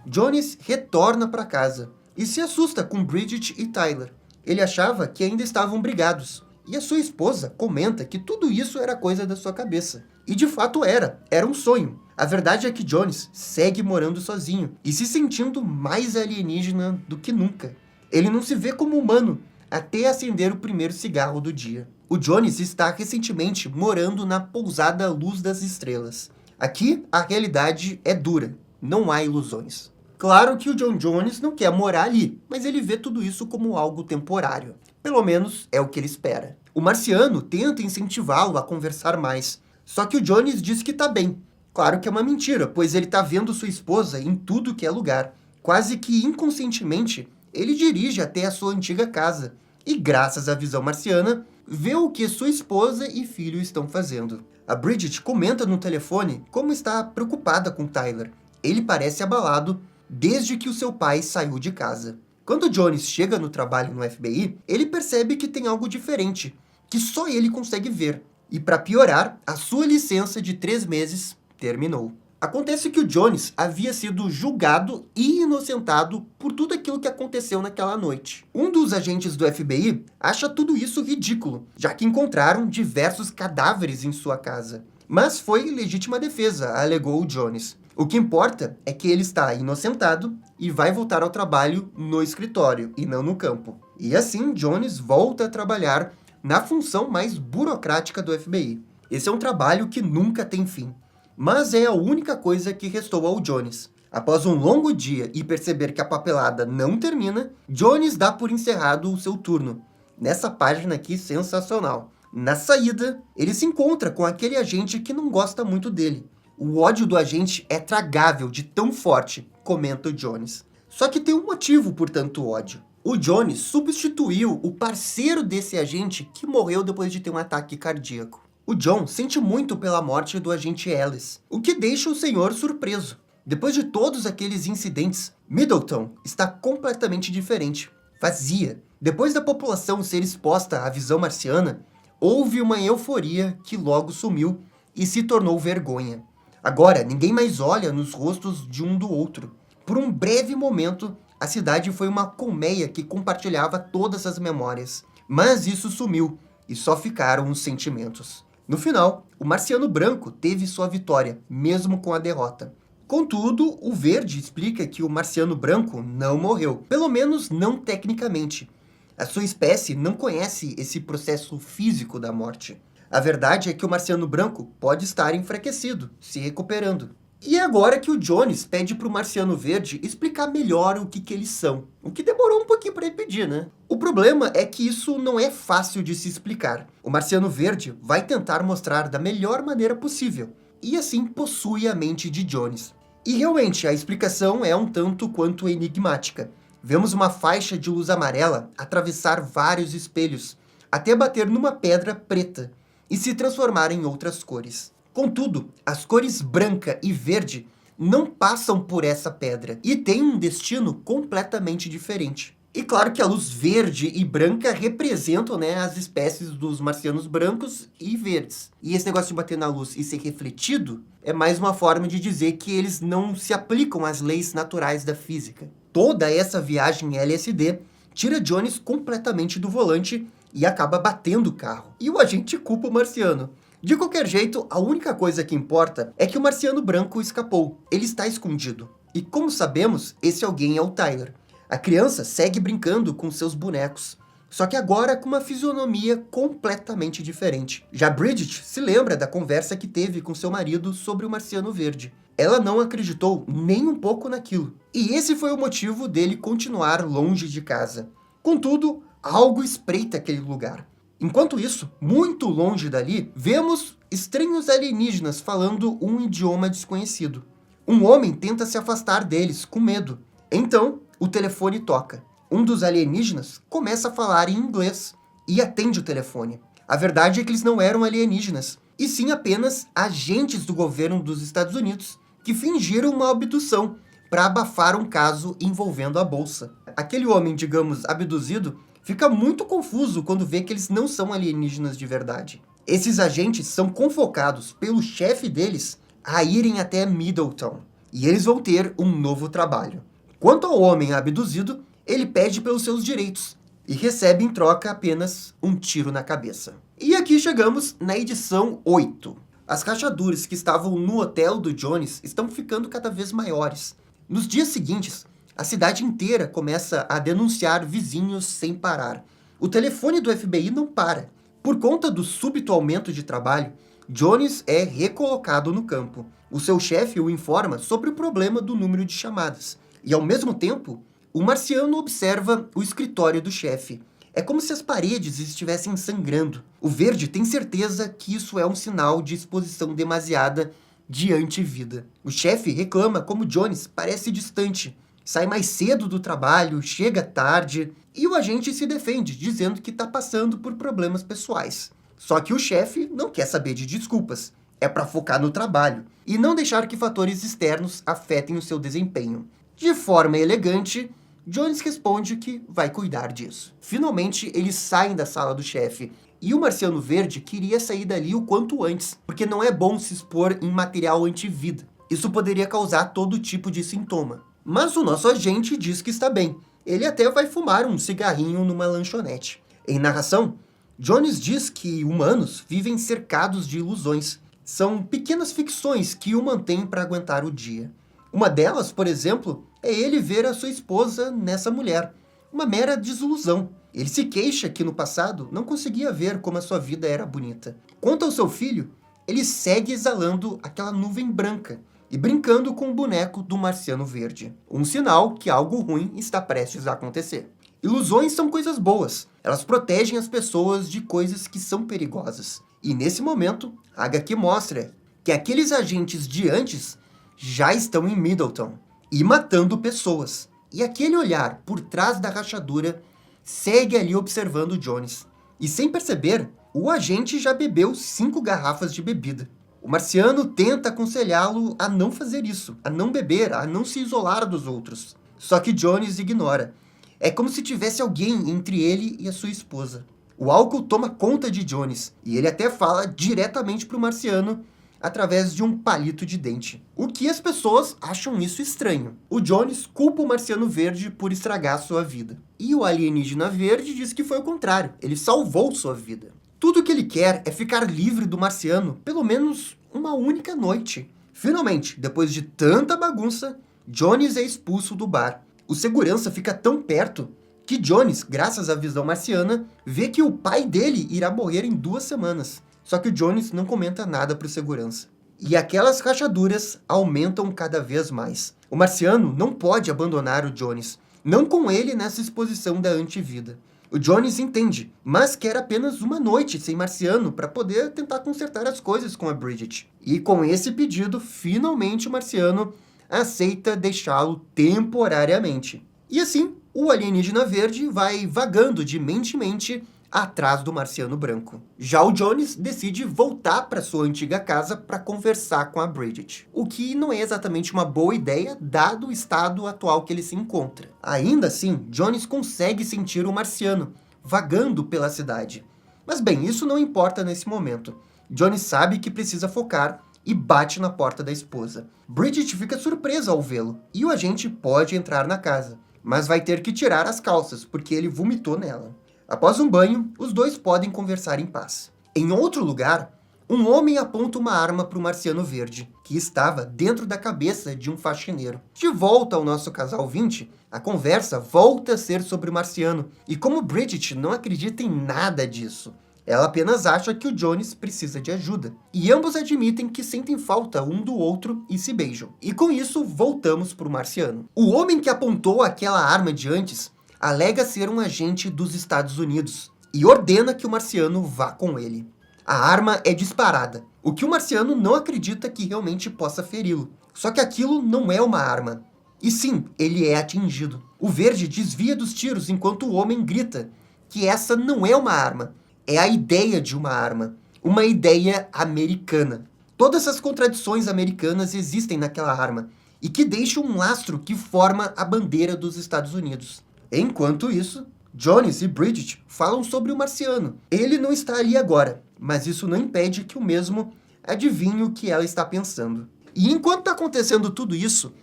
A: Jones retorna para casa e se assusta com Bridget e Tyler. Ele achava que ainda estavam brigados. E a sua esposa comenta que tudo isso era coisa da sua cabeça. E de fato era um sonho. A verdade é que Jones segue morando sozinho e se sentindo mais alienígena do que nunca. Ele não se vê como humano até acender o primeiro cigarro do dia. O Jones está recentemente morando na pousada Luz das Estrelas. Aqui, a realidade é dura, não há ilusões. Claro que o John Jones não quer morar ali, mas ele vê tudo isso como algo temporário. Pelo menos é o que ele espera. O Marciano tenta incentivá-lo a conversar mais, só que o Jones diz que tá bem. Claro que é uma mentira, pois ele tá vendo sua esposa em tudo que é lugar. Quase que inconscientemente, ele dirige até a sua antiga casa e, graças à visão marciana, vê o que sua esposa e filho estão fazendo. A Bridget comenta no telefone como está preocupada com Tyler. Ele parece abalado desde que o seu pai saiu de casa. Quando Jones chega no trabalho no FBI, ele percebe que tem algo diferente, que só ele consegue ver. E para piorar, a sua licença de 3 meses terminou. Acontece que o Jones havia sido julgado e inocentado por tudo aquilo que aconteceu naquela noite. Um dos agentes do FBI acha tudo isso ridículo, já que encontraram diversos cadáveres em sua casa. Mas foi legítima defesa, alegou o Jones. O que importa é que ele está inocentado e vai voltar ao trabalho no escritório e não no campo. E assim, Jones volta a trabalhar na função mais burocrática do FBI. Esse é um trabalho que nunca tem fim, mas é a única coisa que restou ao Jones. Após um longo dia e perceber que a papelada não termina, Jones dá por encerrado o seu turno. Nessa página aqui sensacional. Na saída, ele se encontra com aquele agente que não gosta muito dele. O ódio do agente é tragável de tão forte, comenta o Jones. Só que tem um motivo por tanto ódio. O Jones substituiu o parceiro desse agente que morreu depois de ter um ataque cardíaco. O John sente muito pela morte do agente Ellis, o que deixa o senhor surpreso. Depois de todos aqueles incidentes, Middleton está completamente diferente, vazia. Depois da população ser exposta à visão marciana, houve uma euforia que logo sumiu e se tornou vergonha. Agora, ninguém mais olha nos rostos de um do outro. Por um breve momento, a cidade foi uma colmeia que compartilhava todas as memórias. Mas isso sumiu, e só ficaram os sentimentos. No final, o Marciano Branco teve sua vitória, mesmo com a derrota. Contudo, o Verde explica que o Marciano Branco não morreu, pelo menos não tecnicamente. A sua espécie não conhece esse processo físico da morte. A verdade é que o Marciano Branco pode estar enfraquecido, se recuperando. E é agora que o Jones pede para o Marciano Verde explicar melhor o que eles são. O que demorou um pouquinho para ele pedir, né? O problema é que isso não é fácil de se explicar. O Marciano Verde vai tentar mostrar da melhor maneira possível. E assim possui a mente de Jones. E realmente, a explicação é um tanto quanto enigmática. Vemos uma faixa de luz amarela atravessar vários espelhos, até bater numa pedra preta e se transformar em outras cores. Contudo, as cores branca e verde não passam por essa pedra e têm um destino completamente diferente. E claro que a luz verde e branca representam, né, as espécies dos marcianos brancos e verdes. E esse negócio de bater na luz e ser refletido é mais uma forma de dizer que eles não se aplicam às leis naturais da física. Toda essa viagem LSD tira Jones completamente do volante e acaba batendo o carro. E o agente culpa o marciano. De qualquer jeito, a única coisa que importa é que o Marciano Branco escapou. Ele está escondido. E como sabemos, esse alguém é o Tyler. A criança segue brincando com seus bonecos, só que agora com uma fisionomia completamente diferente. Já Bridget se lembra da conversa que teve com seu marido sobre o Marciano Verde. Ela não acreditou nem um pouco naquilo. E esse foi o motivo dele continuar longe de casa. Contudo, algo espreita aquele lugar. Enquanto isso, muito longe dali, vemos estranhos alienígenas falando um idioma desconhecido. Um homem tenta se afastar deles, com medo. Então, o telefone toca. Um dos alienígenas começa a falar em inglês e atende o telefone. A verdade é que eles não eram alienígenas, e sim apenas agentes do governo dos Estados Unidos que fingiram uma abdução para abafar um caso envolvendo a bolsa. Aquele homem, digamos, abduzido, fica muito confuso quando vê que eles não são alienígenas de verdade. Esses agentes são convocados pelo chefe deles a irem até Middleton, e eles vão ter um novo trabalho. Quanto ao homem abduzido, ele pede pelos seus direitos e recebe em troca apenas um tiro na cabeça. E aqui chegamos na edição 8. As rachaduras que estavam no hotel do Jones estão ficando cada vez maiores. Nos dias seguintes, a cidade inteira começa a denunciar vizinhos sem parar. O telefone do FBI não para. Por conta do súbito aumento de trabalho, Jones é recolocado no campo. O seu chefe o informa sobre o problema do número de chamadas. E ao mesmo tempo, o marciano observa o escritório do chefe. É como se as paredes estivessem sangrando. O Verde tem certeza que isso é um sinal de exposição demasiada de antivida. O chefe reclama como Jones parece distante. Sai mais cedo do trabalho, chega tarde, e o agente se defende, dizendo que está passando por problemas pessoais. Só que o chefe não quer saber de desculpas. É para focar no trabalho e não deixar que fatores externos afetem o seu desempenho. De forma elegante, Jones responde que vai cuidar disso. Finalmente, eles saem da sala do chefe, e o Marciano Verde queria sair dali o quanto antes, porque não é bom se expor em material antivida. Isso poderia causar todo tipo de sintoma. Mas o nosso agente diz que está bem. Ele até vai fumar um cigarrinho numa lanchonete. Em narração, Jones diz que humanos vivem cercados de ilusões, São pequenas ficções que o mantêm para aguentar o dia. Uma delas, por exemplo, é ele ver a sua esposa nessa mulher. Uma mera desilusão. Ele se queixa que no passado não conseguia ver como a sua vida era bonita. Quanto ao seu filho, ele segue exalando aquela nuvem branca e brincando com o boneco do Marciano Verde. Um sinal que algo ruim está prestes a acontecer. Ilusões são coisas boas. Elas protegem as pessoas de coisas que são perigosas. E nesse momento, a HQ mostra que aqueles agentes de antes já estão em Middleton e matando pessoas. E aquele olhar por trás da rachadura segue ali observando Jones. E sem perceber, o agente já bebeu 5 garrafas de bebida. O Marciano tenta aconselhá-lo a não fazer isso, a não beber, a não se isolar dos outros. Só que Jones ignora. É como se tivesse alguém entre ele e a sua esposa. O álcool toma conta de Jones, e ele até fala diretamente para o Marciano através de um palito de dente. O que as pessoas acham isso estranho. O Jones culpa o Marciano Verde por estragar sua vida. E o alienígena verde diz que foi o contrário, ele salvou sua vida. Tudo que ele quer é ficar livre do Marciano pelo menos uma única noite. Finalmente, depois de tanta bagunça, Jones é expulso do bar. O segurança fica tão perto que Jones, graças à visão marciana, vê que o pai dele irá morrer em 2 semanas. Só que o Jones não comenta nada para o segurança. E aquelas rachaduras aumentam cada vez mais. O Marciano não pode abandonar o Jones, não com ele nessa exposição da antivida. O Jones entende, mas quer apenas uma noite sem Marciano para poder tentar consertar as coisas com a Bridget. E com esse pedido, finalmente o Marciano aceita deixá-lo temporariamente. E assim, o alienígena verde vai vagando de mente em mente atrás do Marciano branco. Já o Jones decide voltar para sua antiga casa para conversar com a Bridget, o que não é exatamente uma boa ideia, dado o estado atual que ele se encontra. Ainda assim, Jones consegue sentir o Marciano vagando pela cidade. Mas bem, isso não importa nesse momento. Jones sabe que precisa focar e bate na porta da esposa. Bridget fica surpresa ao vê-lo, e o agente pode entrar na casa, mas vai ter que tirar as calças, porque ele vomitou nela. Após um banho, os dois podem conversar em paz. Em outro lugar, um homem aponta uma arma para o Marciano Verde, que estava dentro da cabeça de um faxineiro. De volta ao nosso casal 20, a conversa volta a ser sobre o Marciano, e como Bridget não acredita em nada disso, ela apenas acha que o Jones precisa de ajuda. E ambos admitem que sentem falta um do outro e se beijam. E com isso, voltamos para o Marciano. O homem que apontou aquela arma de antes alega ser um agente dos Estados Unidos e ordena que o Marciano vá com ele. A arma é disparada, o que o Marciano não acredita que realmente possa feri-lo. Só que aquilo não é uma arma. E sim, ele é atingido. O verde desvia dos tiros enquanto o homem grita que essa não é uma arma. É a ideia de uma arma. Uma ideia americana. Todas as contradições americanas existem naquela arma e que deixam um lastro que forma a bandeira dos Estados Unidos. Enquanto isso, Jones e Bridget falam sobre o Marciano. Ele não está ali agora, mas isso não impede que o mesmo adivinhe o que ela está pensando. E enquanto está acontecendo tudo isso,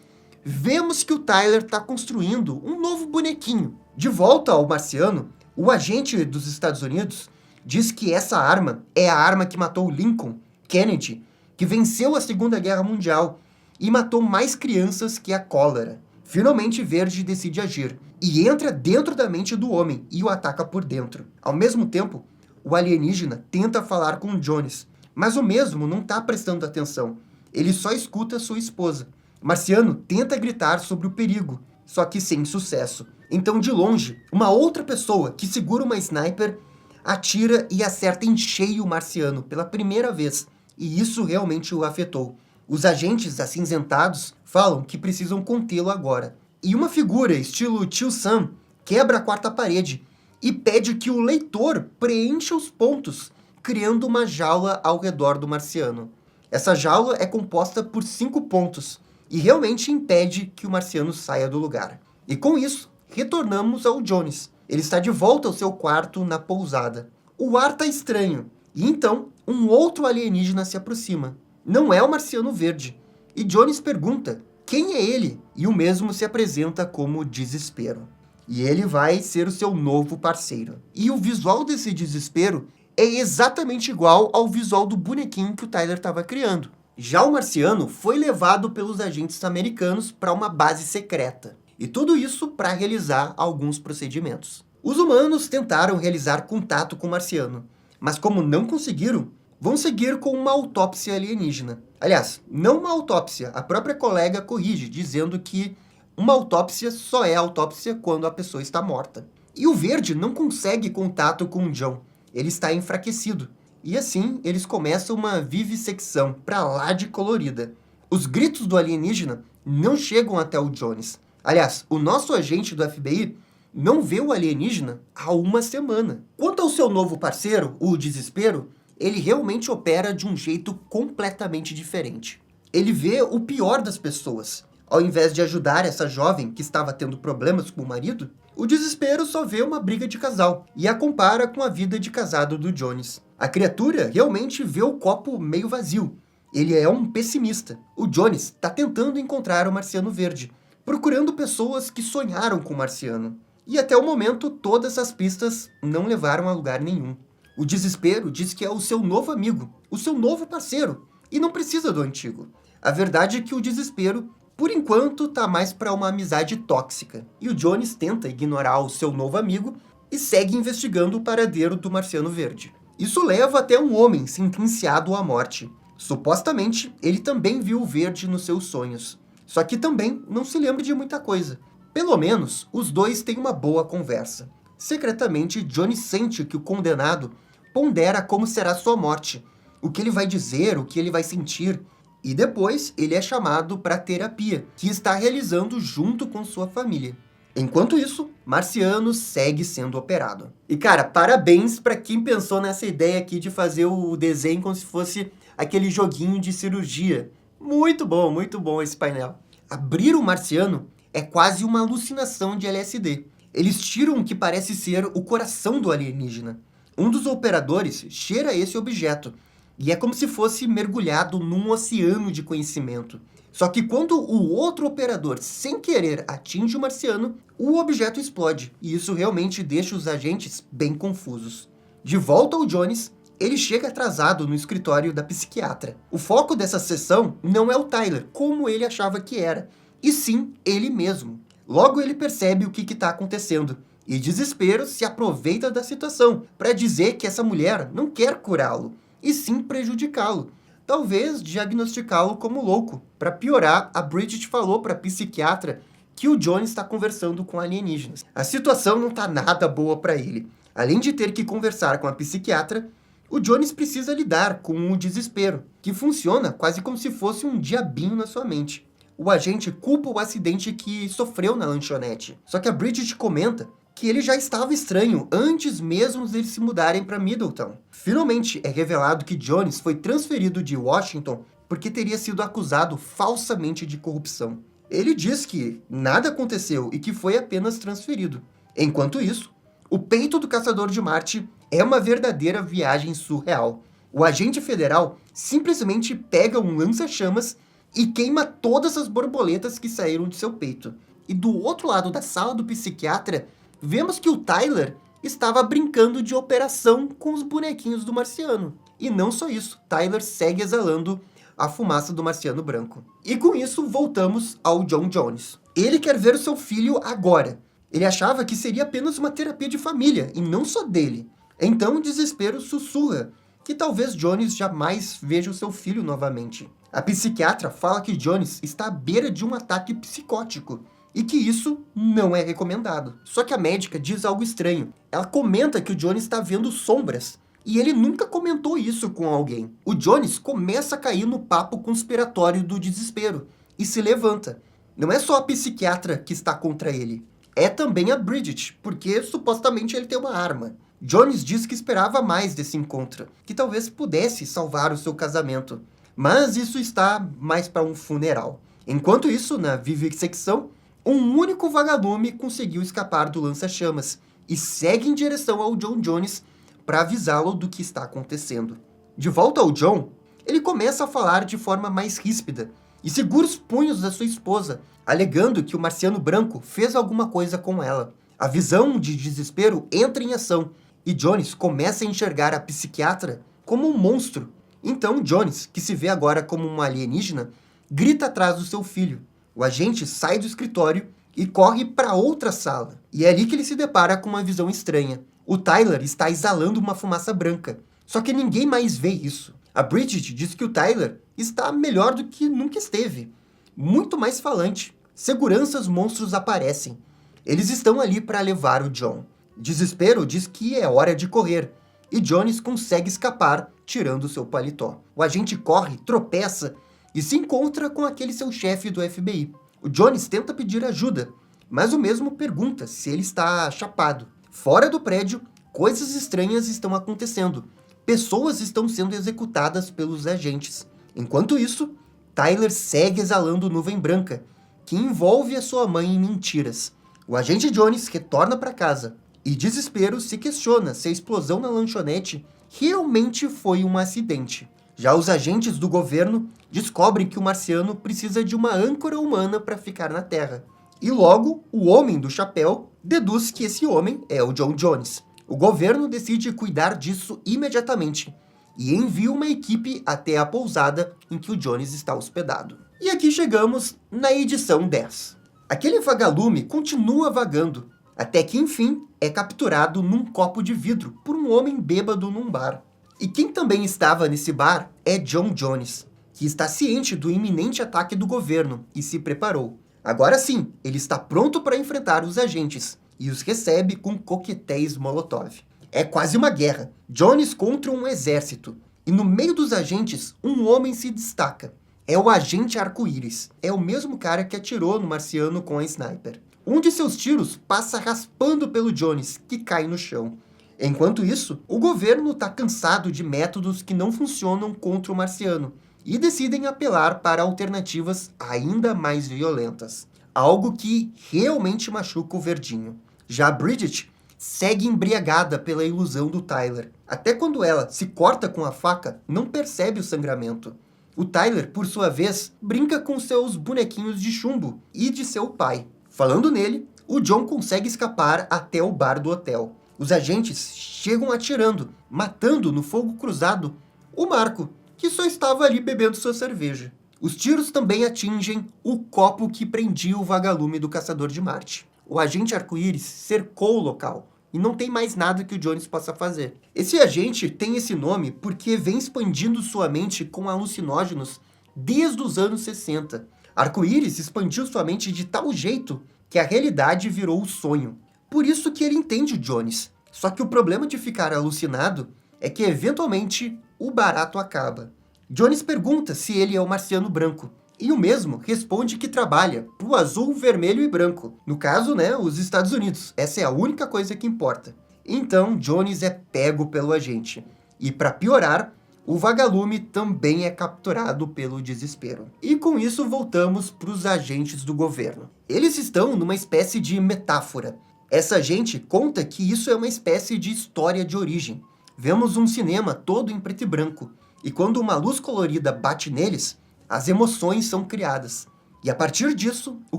A: vemos que o Tyler está construindo um novo bonequinho. De volta ao Marciano, o agente dos Estados Unidos diz que essa arma é a arma que matou Lincoln, Kennedy, que venceu a Segunda Guerra Mundial e matou mais crianças que a cólera. Finalmente, Verde decide agir e entra dentro da mente do homem e o ataca por dentro. Ao mesmo tempo, o alienígena tenta falar com Jones, mas o mesmo não está prestando atenção. Ele só escuta sua esposa. Marciano tenta gritar sobre o perigo, só que sem sucesso. Então, de longe, uma outra pessoa que segura uma sniper atira e acerta em cheio o Marciano pela primeira vez, e isso realmente o afetou. Os agentes acinzentados falam que precisam contê-lo agora. E uma figura, estilo Tio Sam, quebra a quarta parede e pede que o leitor preencha os pontos, criando uma jaula ao redor do Marciano. Essa jaula é composta por 5 pontos e realmente impede que o Marciano saia do lugar. E com isso, retornamos ao Jones. Ele está de volta ao seu quarto na pousada. O ar está estranho, e então um outro alienígena se aproxima. Não é o Marciano Verde. E Jones pergunta quem é ele, e o mesmo se apresenta como Desespero. E ele vai ser o seu novo parceiro. E o visual desse Desespero é exatamente igual ao visual do bonequinho que o Tyler estava criando. Já o marciano foi levado pelos agentes americanos para uma base secreta. E tudo isso para realizar alguns procedimentos. Os humanos tentaram realizar contato com o marciano, mas como não conseguiram, vão seguir com uma autópsia alienígena. Aliás, não uma autópsia, a própria colega corrige, dizendo que uma autópsia só é autópsia quando a pessoa está morta. E o Verde não consegue contato com o John, ele está enfraquecido. E assim, eles começam uma vivissecção pra lá de colorida. Os gritos do alienígena não chegam até o Jones. Aliás, o nosso agente do FBI não vê o alienígena há uma semana. Quanto ao seu novo parceiro, o Desespero, ele realmente opera de um jeito completamente diferente. Ele vê o pior das pessoas. Ao invés de ajudar essa jovem que estava tendo problemas com o marido, o Desespero só vê uma briga de casal e a compara com a vida de casado do Jones. A criatura realmente vê o copo meio vazio. Ele é um pessimista. O Jones está tentando encontrar o Marciano Verde, procurando pessoas que sonharam com o Marciano. E até o momento, todas as pistas não levaram a lugar nenhum. O Desespero diz que é o seu novo amigo, o seu novo parceiro, e não precisa do antigo. A verdade é que o Desespero, por enquanto, tá mais para uma amizade tóxica. E o Jones tenta ignorar o seu novo amigo e segue investigando o paradeiro do Marciano Verde. Isso leva até um homem sentenciado à morte. Supostamente, ele também viu o Verde nos seus sonhos. Só que também não se lembra de muita coisa. Pelo menos, os dois têm uma boa conversa. Secretamente, Johnny sente que o condenado pondera como será sua morte, o que ele vai dizer, o que ele vai sentir. E depois, ele é chamado para terapia, que está realizando junto com sua família. Enquanto isso, Marciano segue sendo operado. E cara, parabéns para quem pensou nessa ideia aqui de fazer o desenho como se fosse aquele joguinho de cirurgia. Muito bom esse painel. Abrir o Marciano é quase uma alucinação de LSD. Eles tiram o que parece ser o coração do alienígena. Um dos operadores cheira esse objeto, e é como se fosse mergulhado num oceano de conhecimento. Só que quando o outro operador, sem querer, atinge o marciano, o objeto explode, e isso realmente deixa os agentes bem confusos. De volta ao Jones, ele chega atrasado no escritório da psiquiatra. O foco dessa sessão não é o Tyler, como ele achava que era, e sim ele mesmo. Logo ele percebe o que está acontecendo, e Desespero se aproveita da situação para dizer que essa mulher não quer curá-lo, e sim prejudicá-lo. Talvez diagnosticá-lo como louco. Para piorar, a Bridget falou para a psiquiatra que o Jones está conversando com alienígenas. A situação não está nada boa para ele. Além de ter que conversar com a psiquiatra, o Jones precisa lidar com o desespero, que funciona quase como se fosse um diabinho na sua mente. O agente culpa o acidente que sofreu na lanchonete. Só que a Bridget comenta que ele já estava estranho antes mesmo deles se mudarem para Middletown. Finalmente é revelado que Jones foi transferido de Washington porque teria sido acusado falsamente de corrupção. Ele diz que nada aconteceu e que foi apenas transferido. Enquanto isso, o peito do Caçador de Marte é uma verdadeira viagem surreal. O agente federal simplesmente pega um lança-chamas e queima todas as borboletas que saíram de seu peito. E do outro lado da sala do psiquiatra, vemos que o Tyler estava brincando de operação com os bonequinhos do marciano. E não só isso, Tyler segue exalando a fumaça do marciano branco. E com isso, voltamos ao John Jones. Ele quer ver o seu filho agora. Ele achava que seria apenas uma terapia de família, e não só dele. Então o desespero sussurra que talvez Jones jamais veja o seu filho novamente. A psiquiatra fala que Jones está à beira de um ataque psicótico, e que isso não é recomendado. Só que a médica diz algo estranho. Ela comenta que o Jones está vendo sombras, e ele nunca comentou isso com alguém. O Jones começa a cair no papo conspiratório do desespero, e se levanta. Não é só a psiquiatra que está contra ele, é também a Bridget, porque supostamente ele tem uma arma. Jones diz que esperava mais desse encontro, que talvez pudesse salvar o seu casamento. Mas isso está mais para um funeral. Enquanto isso, na vivissecção, um único vagalume conseguiu escapar do lança-chamas e segue em direção ao John Jones para avisá-lo do que está acontecendo. De volta ao John, ele começa a falar de forma mais ríspida e segura os punhos da sua esposa, alegando que o marciano branco fez alguma coisa com ela. A visão de desespero entra em ação e Jones começa a enxergar a psiquiatra como um monstro. Então Jones, que se vê agora como um alienígena, grita atrás do seu filho. O agente sai do escritório e corre para outra sala. E é ali que ele se depara com uma visão estranha. O Tyler está exalando uma fumaça branca. Só que ninguém mais vê isso. A Bridget diz que o Tyler está melhor do que nunca esteve. Muito mais falante. Seguranças monstros aparecem. Eles estão ali para levar o John. Desespero diz que é hora de correr. E Jones consegue escapar, tirando seu paletó. O agente corre, tropeça e se encontra com aquele seu chefe do FBI. O Jones tenta pedir ajuda, mas o mesmo pergunta se ele está chapado. Fora do prédio, coisas estranhas estão acontecendo. Pessoas estão sendo executadas pelos agentes. Enquanto isso, Tyler segue exalando nuvem branca, que envolve a sua mãe em mentiras. O agente Jones retorna para casa e, desespero, se questiona se a explosão na lanchonete realmente foi um acidente. Já os agentes do governo descobrem que o marciano precisa de uma âncora humana para ficar na Terra. E logo, o homem do chapéu deduz que esse homem é o John Jones. O governo decide cuidar disso imediatamente e envia uma equipe até a pousada em que o Jones está hospedado. E aqui chegamos na edição 10. Aquele vagalume continua vagando, até que enfim é capturado num copo de vidro por um homem bêbado num bar. E quem também estava nesse bar é John Jones, que está ciente do iminente ataque do governo e se preparou. Agora sim, ele está pronto para enfrentar os agentes e os recebe com coquetéis Molotov. É quase uma guerra. Jones contra um exército. E no meio dos agentes, um homem se destaca. É o agente Arco-Íris. É o mesmo cara que atirou no marciano com a sniper. Um de seus tiros passa raspando pelo Jones, que cai no chão. Enquanto isso, o governo está cansado de métodos que não funcionam contra o marciano e decidem apelar para alternativas ainda mais violentas. Algo que realmente machuca o verdinho. Já a Bridget segue embriagada pela ilusão do Tyler. Até quando ela se corta com a faca, não percebe o sangramento. O Tyler, por sua vez, brinca com seus bonequinhos de chumbo e de seu pai. Falando nele, o John consegue escapar até o bar do hotel. Os agentes chegam atirando, matando no fogo cruzado o Marco, que só estava ali bebendo sua cerveja. Os tiros também atingem o copo que prendia o vagalume do Caçador de Marte. O agente Arco-Íris cercou o local e não tem mais nada que o Jones possa fazer. Esse agente tem esse nome porque vem expandindo sua mente com alucinógenos desde os anos 60. Arco-Íris expandiu sua mente de tal jeito que a realidade virou o sonho. Por isso que ele entende o Jones. Só que o problema de ficar alucinado é que eventualmente o barato acaba. Jones pergunta se ele é o marciano branco. E o mesmo responde que trabalha pro azul, vermelho e branco. No caso, os Estados Unidos. Essa é a única coisa que importa. Então, Jones é pego pelo agente. E para piorar, o vagalume também é capturado pelo desespero. E com isso voltamos para os agentes do governo. Eles estão numa espécie de metáfora. Essa gente conta que isso é uma espécie de história de origem. Vemos um cinema todo em preto e branco. E quando uma luz colorida bate neles, as emoções são criadas. E a partir disso, o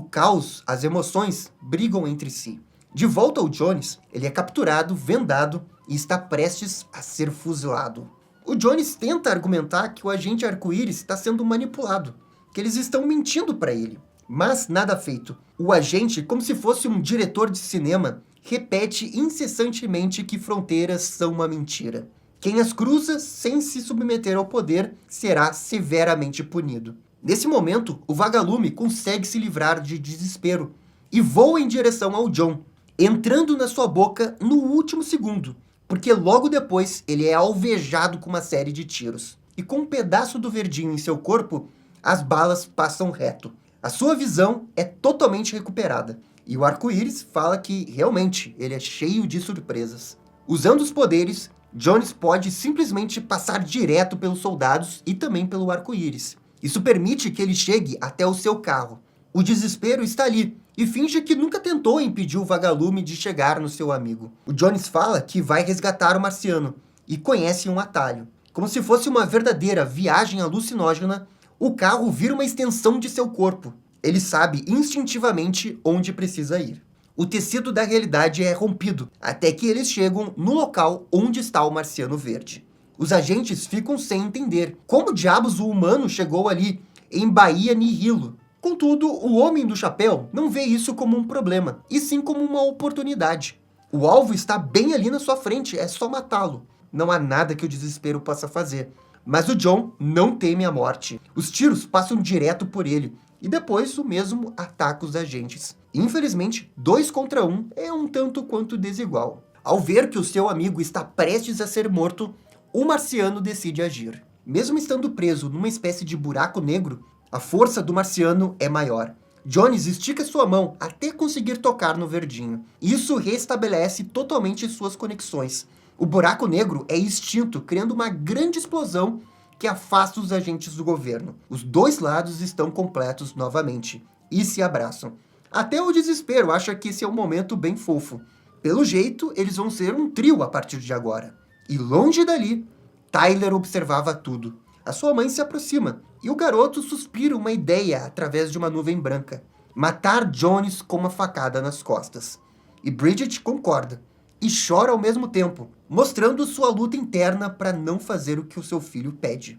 A: caos, as emoções, brigam entre si. De volta ao Jones, ele é capturado, vendado e está prestes a ser fuzilado. O Jones tenta argumentar que o agente Arco-Íris está sendo manipulado, que eles estão mentindo para ele. Mas nada feito. O agente, como se fosse um diretor de cinema, repete incessantemente que fronteiras são uma mentira. Quem as cruza sem se submeter ao poder será severamente punido. Nesse momento, o vagalume consegue se livrar de desespero e voa em direção ao John, entrando na sua boca no último segundo, porque logo depois ele é alvejado com uma série de tiros. E com um pedaço do verdinho em seu corpo, as balas passam reto. A sua visão é totalmente recuperada. E o Arco-Íris fala que, realmente, ele é cheio de surpresas. Usando os poderes, Jones pode simplesmente passar direto pelos soldados e também pelo Arco-Íris. Isso permite que ele chegue até o seu carro. O desespero está ali e finge que nunca tentou impedir o vagalume de chegar no seu amigo. O Jones fala que vai resgatar o marciano e conhece um atalho. Como se fosse uma verdadeira viagem alucinógena, o carro vira uma extensão de seu corpo. Ele sabe instintivamente onde precisa ir. O tecido da realidade é rompido, até que eles chegam no local onde está o Marciano Verde. Os agentes ficam sem entender como diabos o humano chegou ali, em Bahia Nihilo. Contudo, o Homem do Chapéu não vê isso como um problema, e sim como uma oportunidade. O alvo está bem ali na sua frente, é só matá-lo. Não há nada que o desespero possa fazer. Mas o John não teme a morte. Os tiros passam direto por ele, e depois o mesmo ataca os agentes. Infelizmente, 2 contra 1 é um tanto quanto desigual. Ao ver que o seu amigo está prestes a ser morto, o Marciano decide agir. Mesmo estando preso numa espécie de buraco negro, a força do Marciano é maior. Jones estica sua mão até conseguir tocar no verdinho. Isso restabelece totalmente suas conexões. O buraco negro é extinto, criando uma grande explosão que afasta os agentes do governo. Os 2 lados estão completos novamente e se abraçam. Até o desespero acha que esse é um momento bem fofo. Pelo jeito, eles vão ser um trio a partir de agora. E longe dali, Tyler observava tudo. A sua mãe se aproxima e o garoto suspira uma ideia através de uma nuvem branca. Matar Jones com uma facada nas costas. E Bridget concorda. E chora ao mesmo tempo, mostrando sua luta interna para não fazer o que o seu filho pede.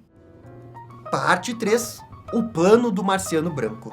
A: Parte 3. O plano do Marciano Branco.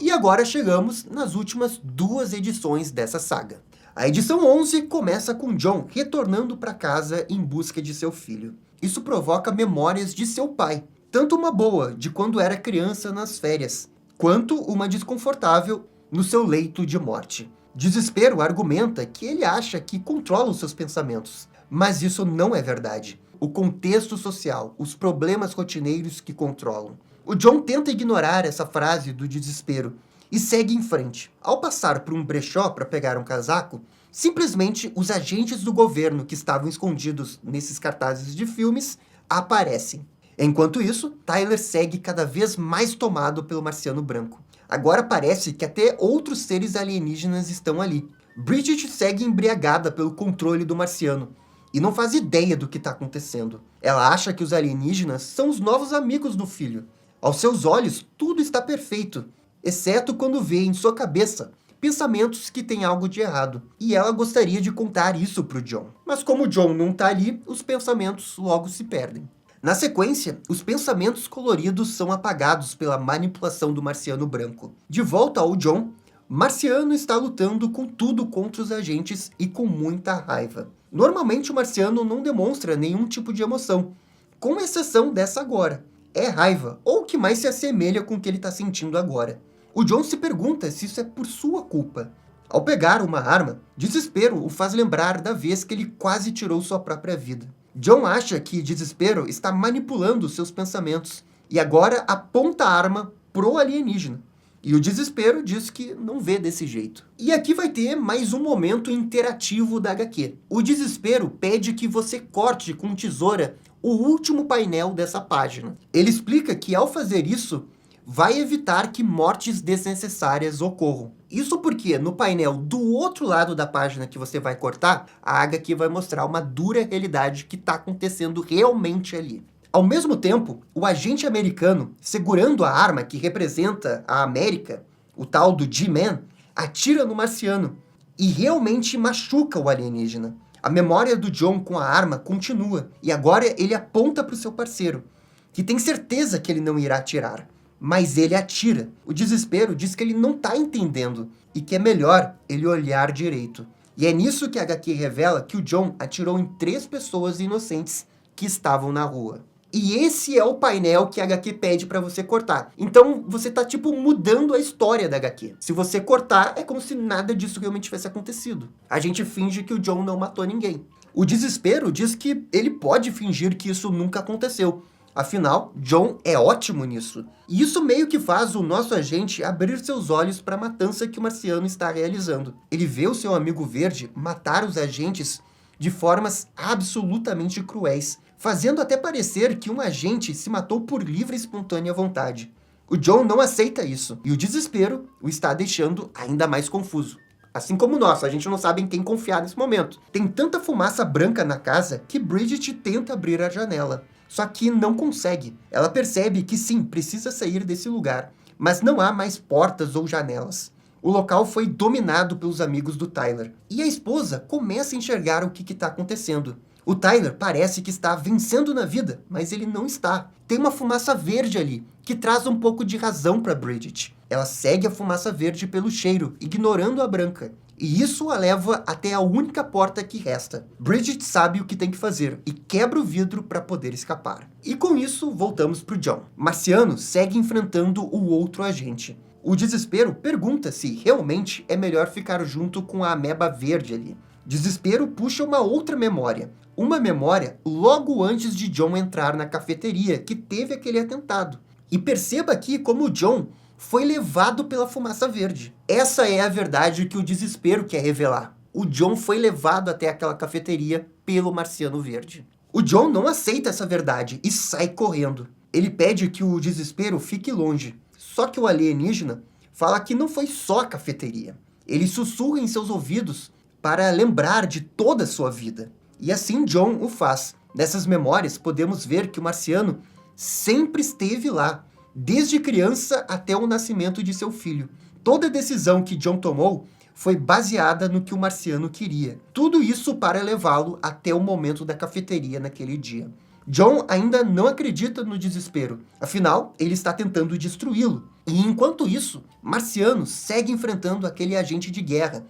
A: E agora chegamos nas últimas 2 edições dessa saga. A edição 11 começa com John retornando para casa em busca de seu filho. Isso provoca memórias de seu pai, tanto uma boa, de quando era criança nas férias, quanto uma desconfortável no seu leito de morte. Desespero argumenta que ele acha que controla os seus pensamentos, mas isso não é verdade. O contexto social, os problemas rotineiros que controlam. O John tenta ignorar essa frase do desespero e segue em frente. Ao passar por um brechó para pegar um casaco, simplesmente os agentes do governo que estavam escondidos nesses cartazes de filmes aparecem. Enquanto isso, Tyler segue cada vez mais tomado pelo Marciano Branco. Agora parece que até outros seres alienígenas estão ali. Bridget segue embriagada pelo controle do Marciano e não faz ideia do que está acontecendo. Ela acha que os alienígenas são os novos amigos do filho. Aos seus olhos, tudo está perfeito, exceto quando vê em sua cabeça pensamentos que têm algo de errado. E ela gostaria de contar isso para o John. Mas como o John não está ali, os pensamentos logo se perdem. Na sequência, os pensamentos coloridos são apagados pela manipulação do Marciano Branco. De volta ao John, Marciano está lutando com tudo contra os agentes e com muita raiva. Normalmente o Marciano não demonstra nenhum tipo de emoção, com exceção dessa agora. É raiva, ou o que mais se assemelha com o que ele está sentindo agora. O John se pergunta se isso é por sua culpa. Ao pegar uma arma, desespero o faz lembrar da vez que ele quase tirou sua própria vida. John acha que desespero está manipulando seus pensamentos e agora aponta a arma pro alienígena. E o desespero diz que não vê desse jeito. E aqui vai ter mais um momento interativo da HQ. O desespero pede que você corte com tesoura o último painel dessa página. Ele explica que ao fazer isso, vai evitar que mortes desnecessárias ocorram. Isso porque no painel do outro lado da página que você vai cortar, a HQ vai mostrar uma dura realidade que está acontecendo realmente ali. Ao mesmo tempo, o agente americano, segurando a arma que representa a América, o tal do G-Man, atira no Marciano e realmente machuca o alienígena. A memória do John com a arma continua e agora ele aponta para o seu parceiro, que tem certeza que ele não irá atirar. Mas ele atira. O desespero diz que ele não está entendendo e que é melhor ele olhar direito. E é nisso que a HQ revela que o John atirou em 3 pessoas inocentes que estavam na rua. E esse é o painel que a HQ pede para você cortar. Então você tá tipo mudando a história da HQ. Se você cortar, é como se nada disso realmente tivesse acontecido. A gente finge que o John não matou ninguém. O desespero diz que ele pode fingir que isso nunca aconteceu. Afinal, John é ótimo nisso. E isso meio que faz o nosso agente abrir seus olhos para a matança que o Marciano está realizando. Ele vê o seu amigo verde matar os agentes de formas absolutamente cruéis, fazendo até parecer que um agente se matou por livre e espontânea vontade. O John não aceita isso, e o desespero o está deixando ainda mais confuso. Assim como nós, a gente não sabe em quem confiar nesse momento. Tem tanta fumaça branca na casa que Bridget tenta abrir a janela. Só que não consegue. Ela percebe que sim, precisa sair desse lugar, mas não há mais portas ou janelas. O local foi dominado pelos amigos do Tyler. E a esposa começa a enxergar o que está acontecendo. O Tyler parece que está vencendo na vida, mas ele não está. Tem uma fumaça verde ali, que traz um pouco de razão para Bridget. Ela segue a fumaça verde pelo cheiro, ignorando a branca. E isso a leva até a única porta que resta. Bridget sabe o que tem que fazer e quebra o vidro para poder escapar. E com isso, voltamos para o John. Marciano segue enfrentando o outro agente. O Desespero pergunta se realmente é melhor ficar junto com a ameba verde ali. Desespero puxa uma outra memória. Uma memória logo antes de John entrar na cafeteria que teve aquele atentado. E perceba aqui como o John foi levado pela fumaça verde. Essa é a verdade que o Desespero quer revelar. O John foi levado até aquela cafeteria pelo Marciano Verde. O John não aceita essa verdade e sai correndo. Ele pede que o Desespero fique longe. Só que o alienígena fala que não foi só a cafeteria. Ele sussurra em seus ouvidos para lembrar de toda a sua vida. E assim John o faz. Nessas memórias podemos ver que o Marciano sempre esteve lá, desde criança até o nascimento de seu filho. Toda decisão que John tomou foi baseada no que o Marciano queria. Tudo isso para levá-lo até o momento da cafeteria naquele dia. John ainda não acredita no Desespero, afinal, ele está tentando destruí-lo. E enquanto isso, Marciano segue enfrentando aquele agente de guerra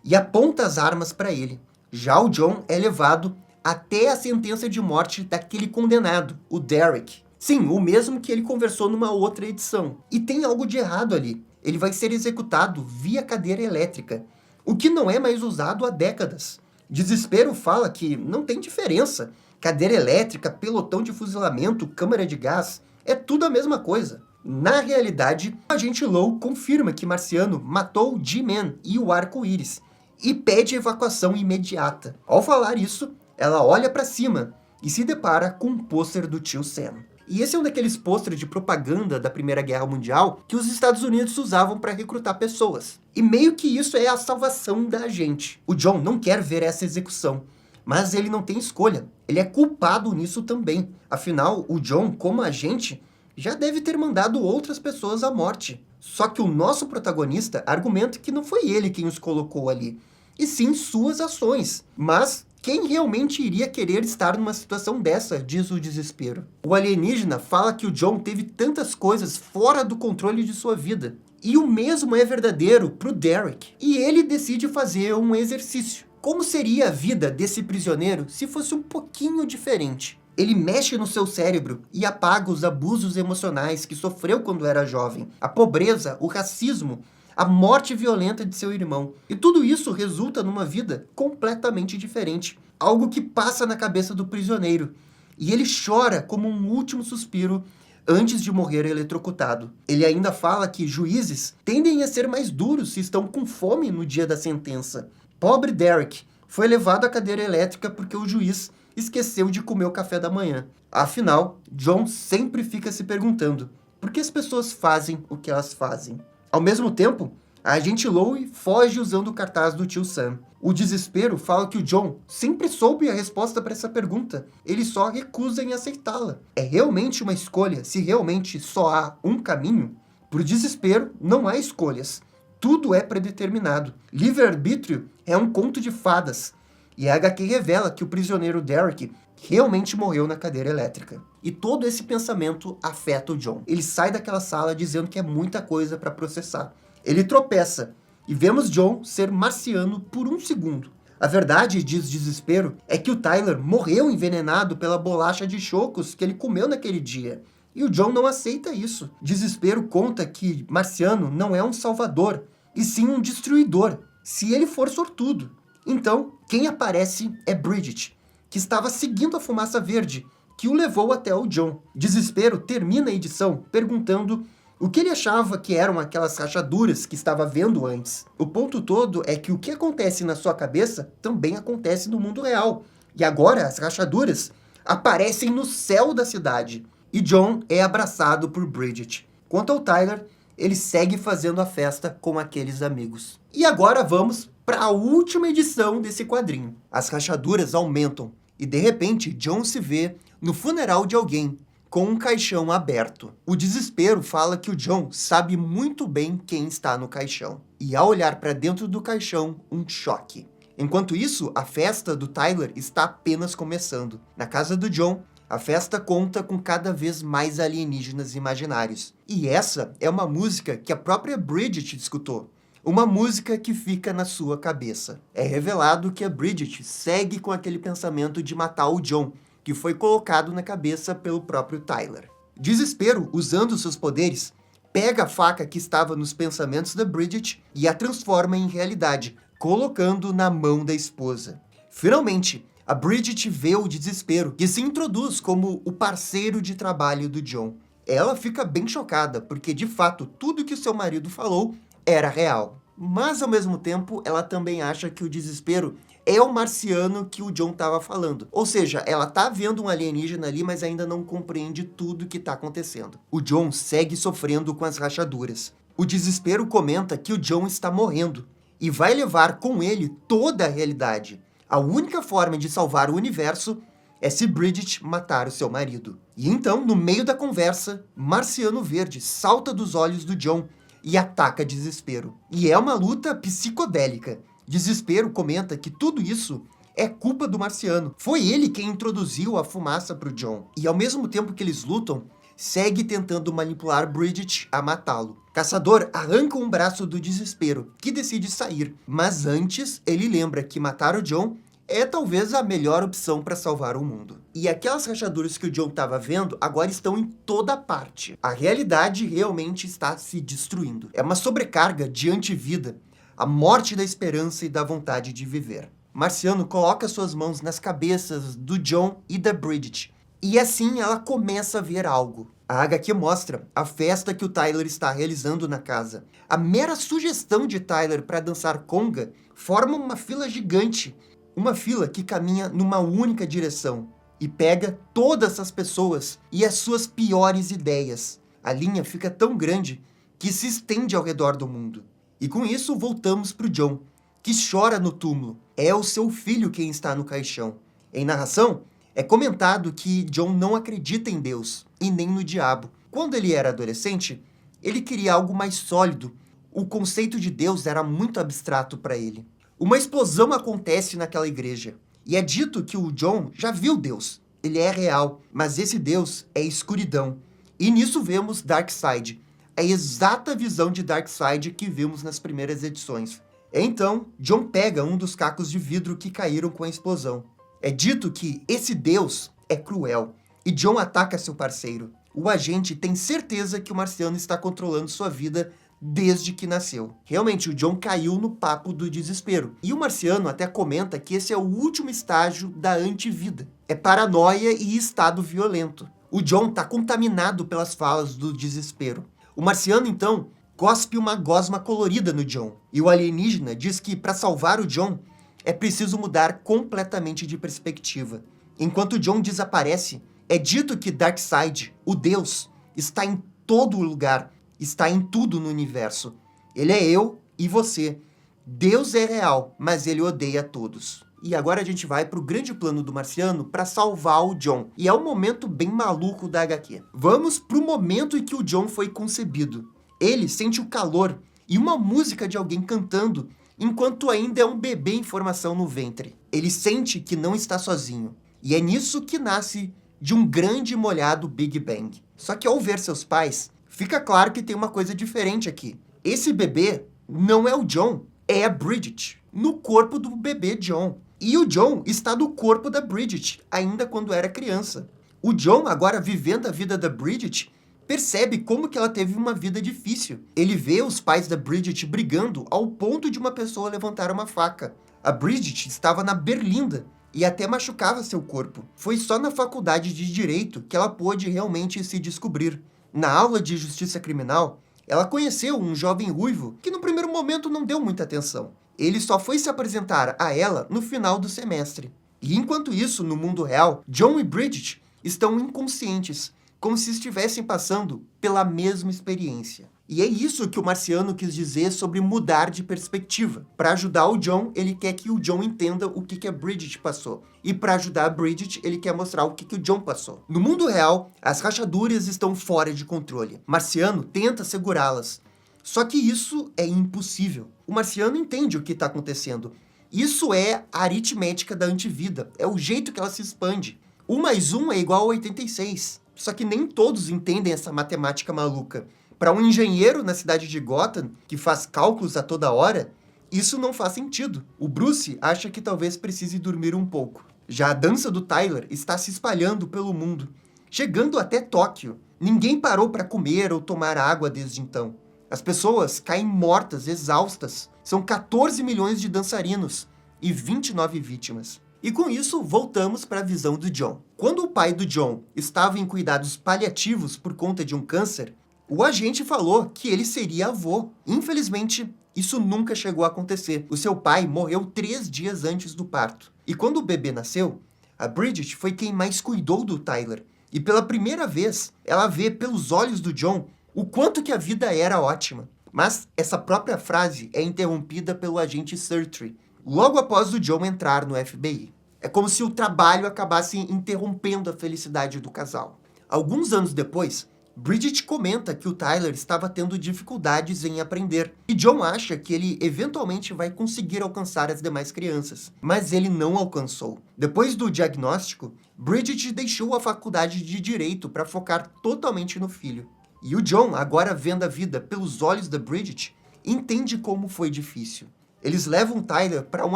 A: e aponta as armas para ele. Já o John é levado até a sentença de morte daquele condenado, o Derek. Sim, o mesmo que ele conversou numa outra edição. E tem algo de errado ali. Ele vai ser executado via cadeira elétrica, o que não é mais usado há décadas. Desespero fala que não tem diferença. Cadeira elétrica, pelotão de fuzilamento, câmara de gás, é tudo a mesma coisa. Na realidade, o agente Low confirma que Marciano matou o G-Man e o Arco-Íris e pede evacuação imediata. Ao falar isso, ela olha para cima e se depara com um pôster do tio Sam. E esse é um daqueles pôsteres de propaganda da Primeira Guerra Mundial que os Estados Unidos usavam para recrutar pessoas. E meio que isso é a salvação da gente. O John não quer ver essa execução, mas ele não tem escolha. Ele é culpado nisso também. Afinal, o John, como agente, já deve ter mandado outras pessoas à morte. Só que o nosso protagonista argumenta que não foi ele quem os colocou ali, e sim suas ações. Mas quem realmente iria querer estar numa situação dessa, diz o Desespero. O alienígena fala que o John teve tantas coisas fora do controle de sua vida. E o mesmo é verdadeiro pro Derek. E ele decide fazer um exercício. Como seria a vida desse prisioneiro se fosse um pouquinho diferente? Ele mexe no seu cérebro e apaga os abusos emocionais que sofreu quando era jovem, a pobreza, o racismo, a morte violenta de seu irmão. E tudo isso resulta numa vida completamente diferente. Algo que passa na cabeça do prisioneiro. E ele chora como um último suspiro antes de morrer eletrocutado. Ele ainda fala que juízes tendem a ser mais duros se estão com fome no dia da sentença. Pobre Derek foi levado à cadeira elétrica porque o juiz esqueceu de comer o café da manhã. Afinal, John sempre fica se perguntando por que as pessoas fazem o que elas fazem. Ao mesmo tempo, a agente Lowe foge usando o cartaz do tio Sam. O Desespero fala que o John sempre soube a resposta para essa pergunta. Ele só recusa em aceitá-la. É realmente uma escolha se realmente só há um caminho? Para o Desespero, não há escolhas. Tudo é predeterminado. Livre-arbítrio é um conto de fadas. E a HQ revela que o prisioneiro Derek realmente morreu na cadeira elétrica. E todo esse pensamento afeta o John. Ele sai daquela sala dizendo que é muita coisa para processar. Ele tropeça e vemos John ser marciano por um segundo. A verdade, diz Desespero, é que o Tyler morreu envenenado pela bolacha de chocos que ele comeu naquele dia. E o John não aceita isso. Desespero conta que Marciano não é um salvador, e sim um destruidor, se ele for sortudo. Então, quem aparece é Bridget, que estava seguindo a fumaça verde, que o levou até o John. Desespero termina a edição perguntando o que ele achava que eram aquelas rachaduras que estava vendo antes. O ponto todo é que o que acontece na sua cabeça também acontece no mundo real. E agora as rachaduras aparecem no céu da cidade. E John é abraçado por Bridget. Quanto ao Tyler, ele segue fazendo a festa com aqueles amigos. E agora vamos para a última edição desse quadrinho. As rachaduras aumentam e de repente John se vê no funeral de alguém com um caixão aberto. O desespero fala que o John sabe muito bem quem está no caixão. E ao olhar para dentro do caixão, um choque. Enquanto isso, a festa do Tyler está apenas começando. Na casa do John, a festa conta com cada vez mais alienígenas imaginários. E essa é uma música que a própria Bridget escutou. Uma música que fica na sua cabeça. É revelado que a Bridget segue com aquele pensamento de matar o John, que foi colocado na cabeça pelo próprio Tyler. Desespero, usando seus poderes, pega a faca que estava nos pensamentos da Bridget e a transforma em realidade, colocando na mão da esposa. Finalmente, a Bridget vê o desespero, que se introduz como o parceiro de trabalho do John. Ela fica bem chocada, porque de fato tudo que o seu marido falou era real. Mas ao mesmo tempo, ela também acha que o desespero é o marciano que o John estava falando. Ou seja, ela tá vendo um alienígena ali, mas ainda não compreende tudo que está acontecendo. O John segue sofrendo com as rachaduras. O desespero comenta que o John está morrendo e vai levar com ele toda a realidade. A única forma de salvar o universo é se Bridget matar o seu marido. E então, no meio da conversa, Marciano Verde salta dos olhos do John e ataca Desespero. E é uma luta psicodélica. Desespero comenta que tudo isso é culpa do Marciano. Foi ele quem introduziu a fumaça para o John. E ao mesmo tempo que eles lutam, segue tentando manipular Bridget a matá-lo. Caçador arranca um braço do Desespero, que decide sair. Mas antes, ele lembra que matar o John é talvez a melhor opção para salvar o mundo. E aquelas rachaduras que o John estava vendo agora estão em toda parte. A realidade realmente está se destruindo. É uma sobrecarga de antivida, a morte da esperança e da vontade de viver. Marciano coloca suas mãos nas cabeças do John e da Bridget. E assim ela começa a ver algo. A HQ mostra a festa que o Tyler está realizando na casa. A mera sugestão de Tyler para dançar conga forma uma fila gigante. Uma fila que caminha numa única direção e pega todas as pessoas e as suas piores ideias. A linha fica tão grande que se estende ao redor do mundo. E com isso voltamos para o John, que chora no túmulo. É o seu filho quem está no caixão. Em narração, é comentado que John não acredita em Deus e nem no diabo. Quando ele era adolescente, ele queria algo mais sólido. O conceito de Deus era muito abstrato para ele. Uma explosão acontece naquela igreja. E é dito que o John já viu Deus. Ele é real, mas esse Deus é escuridão. E nisso vemos Darkseid, a exata visão de Darkseid que vimos nas primeiras edições. Então, John pega um dos cacos de vidro que caíram com a explosão. É dito que esse Deus é cruel, e John ataca seu parceiro. O agente tem certeza que o Marciano está controlando sua vida desde que nasceu. Realmente, o John caiu no papo do desespero. E o Marciano até comenta que esse é o último estágio da antivida. É paranoia e estado violento. O John está contaminado pelas falas do desespero. O Marciano, então, cospe uma gosma colorida no John. E o alienígena diz que para salvar o John, é preciso mudar completamente de perspectiva. Enquanto John desaparece, é dito que Darkseid, o Deus, está em todo lugar, está em tudo no universo. Ele é eu e você. Deus é real, mas ele odeia todos. E agora a gente vai para o grande plano do Marciano para salvar o John. E é um momento bem maluco da HQ. Vamos para o momento em que o John foi concebido. Ele sente o calor e uma música de alguém cantando enquanto ainda é um bebê em formação no ventre. Ele sente que não está sozinho. E é nisso que nasce de um grande e molhado Big Bang. Só que ao ver seus pais, fica claro que tem uma coisa diferente aqui. Esse bebê não é o John, é a Bridget, no corpo do bebê John. E o John está no corpo da Bridget, ainda quando era criança. O John, agora vivendo a vida da Bridget, percebe como que ela teve uma vida difícil. Ele vê os pais da Bridget brigando ao ponto de uma pessoa levantar uma faca. A Bridget estava na berlinda e até machucava seu corpo. Foi só na faculdade de Direito que ela pôde realmente se descobrir. Na aula de Justiça Criminal, ela conheceu um jovem ruivo que no primeiro momento não deu muita atenção. Ele só foi se apresentar a ela no final do semestre. E enquanto isso, no mundo real, John e Bridget estão inconscientes, como se estivessem passando pela mesma experiência. E é isso que o Marciano quis dizer sobre mudar de perspectiva. Para ajudar o John, ele quer que o John entenda o que a Bridget passou. E para ajudar a Bridget, ele quer mostrar o que o John passou. No mundo real, as rachaduras estão fora de controle. Marciano tenta segurá-las. Só que isso é impossível. O Marciano entende o que está acontecendo. Isso é a aritmética da antivida. É o jeito que ela se expande. 1 mais 1 é igual a 86. Só que nem todos entendem essa matemática maluca. Para um engenheiro na cidade de Gotham, que faz cálculos a toda hora, isso não faz sentido. O Bruce acha que talvez precise dormir um pouco. Já a dança do Tyler está se espalhando pelo mundo, chegando até Tóquio. Ninguém parou para comer ou tomar água desde então. As pessoas caem mortas, exaustas. São 14 milhões de dançarinos e 29 vítimas. E com isso, voltamos para a visão do John. Quando o pai do John estava em cuidados paliativos por conta de um câncer, o agente falou que ele seria avô. Infelizmente, isso nunca chegou a acontecer. O seu pai morreu 3 dias antes do parto. E quando o bebê nasceu, a Bridget foi quem mais cuidou do Tyler. E pela primeira vez, ela vê pelos olhos do John o quanto que a vida era ótima. Mas essa própria frase é interrompida pelo agente Surtree, logo após o John entrar no FBI. É como se o trabalho acabasse interrompendo a felicidade do casal. Alguns anos depois, Bridget comenta que o Tyler estava tendo dificuldades em aprender, e John acha que ele eventualmente vai conseguir alcançar as demais crianças, mas ele não alcançou. Depois do diagnóstico, Bridget deixou a faculdade de Direito para focar totalmente no filho. E o John, agora vendo a vida pelos olhos da Bridget, entende como foi difícil. Eles levam Tyler para um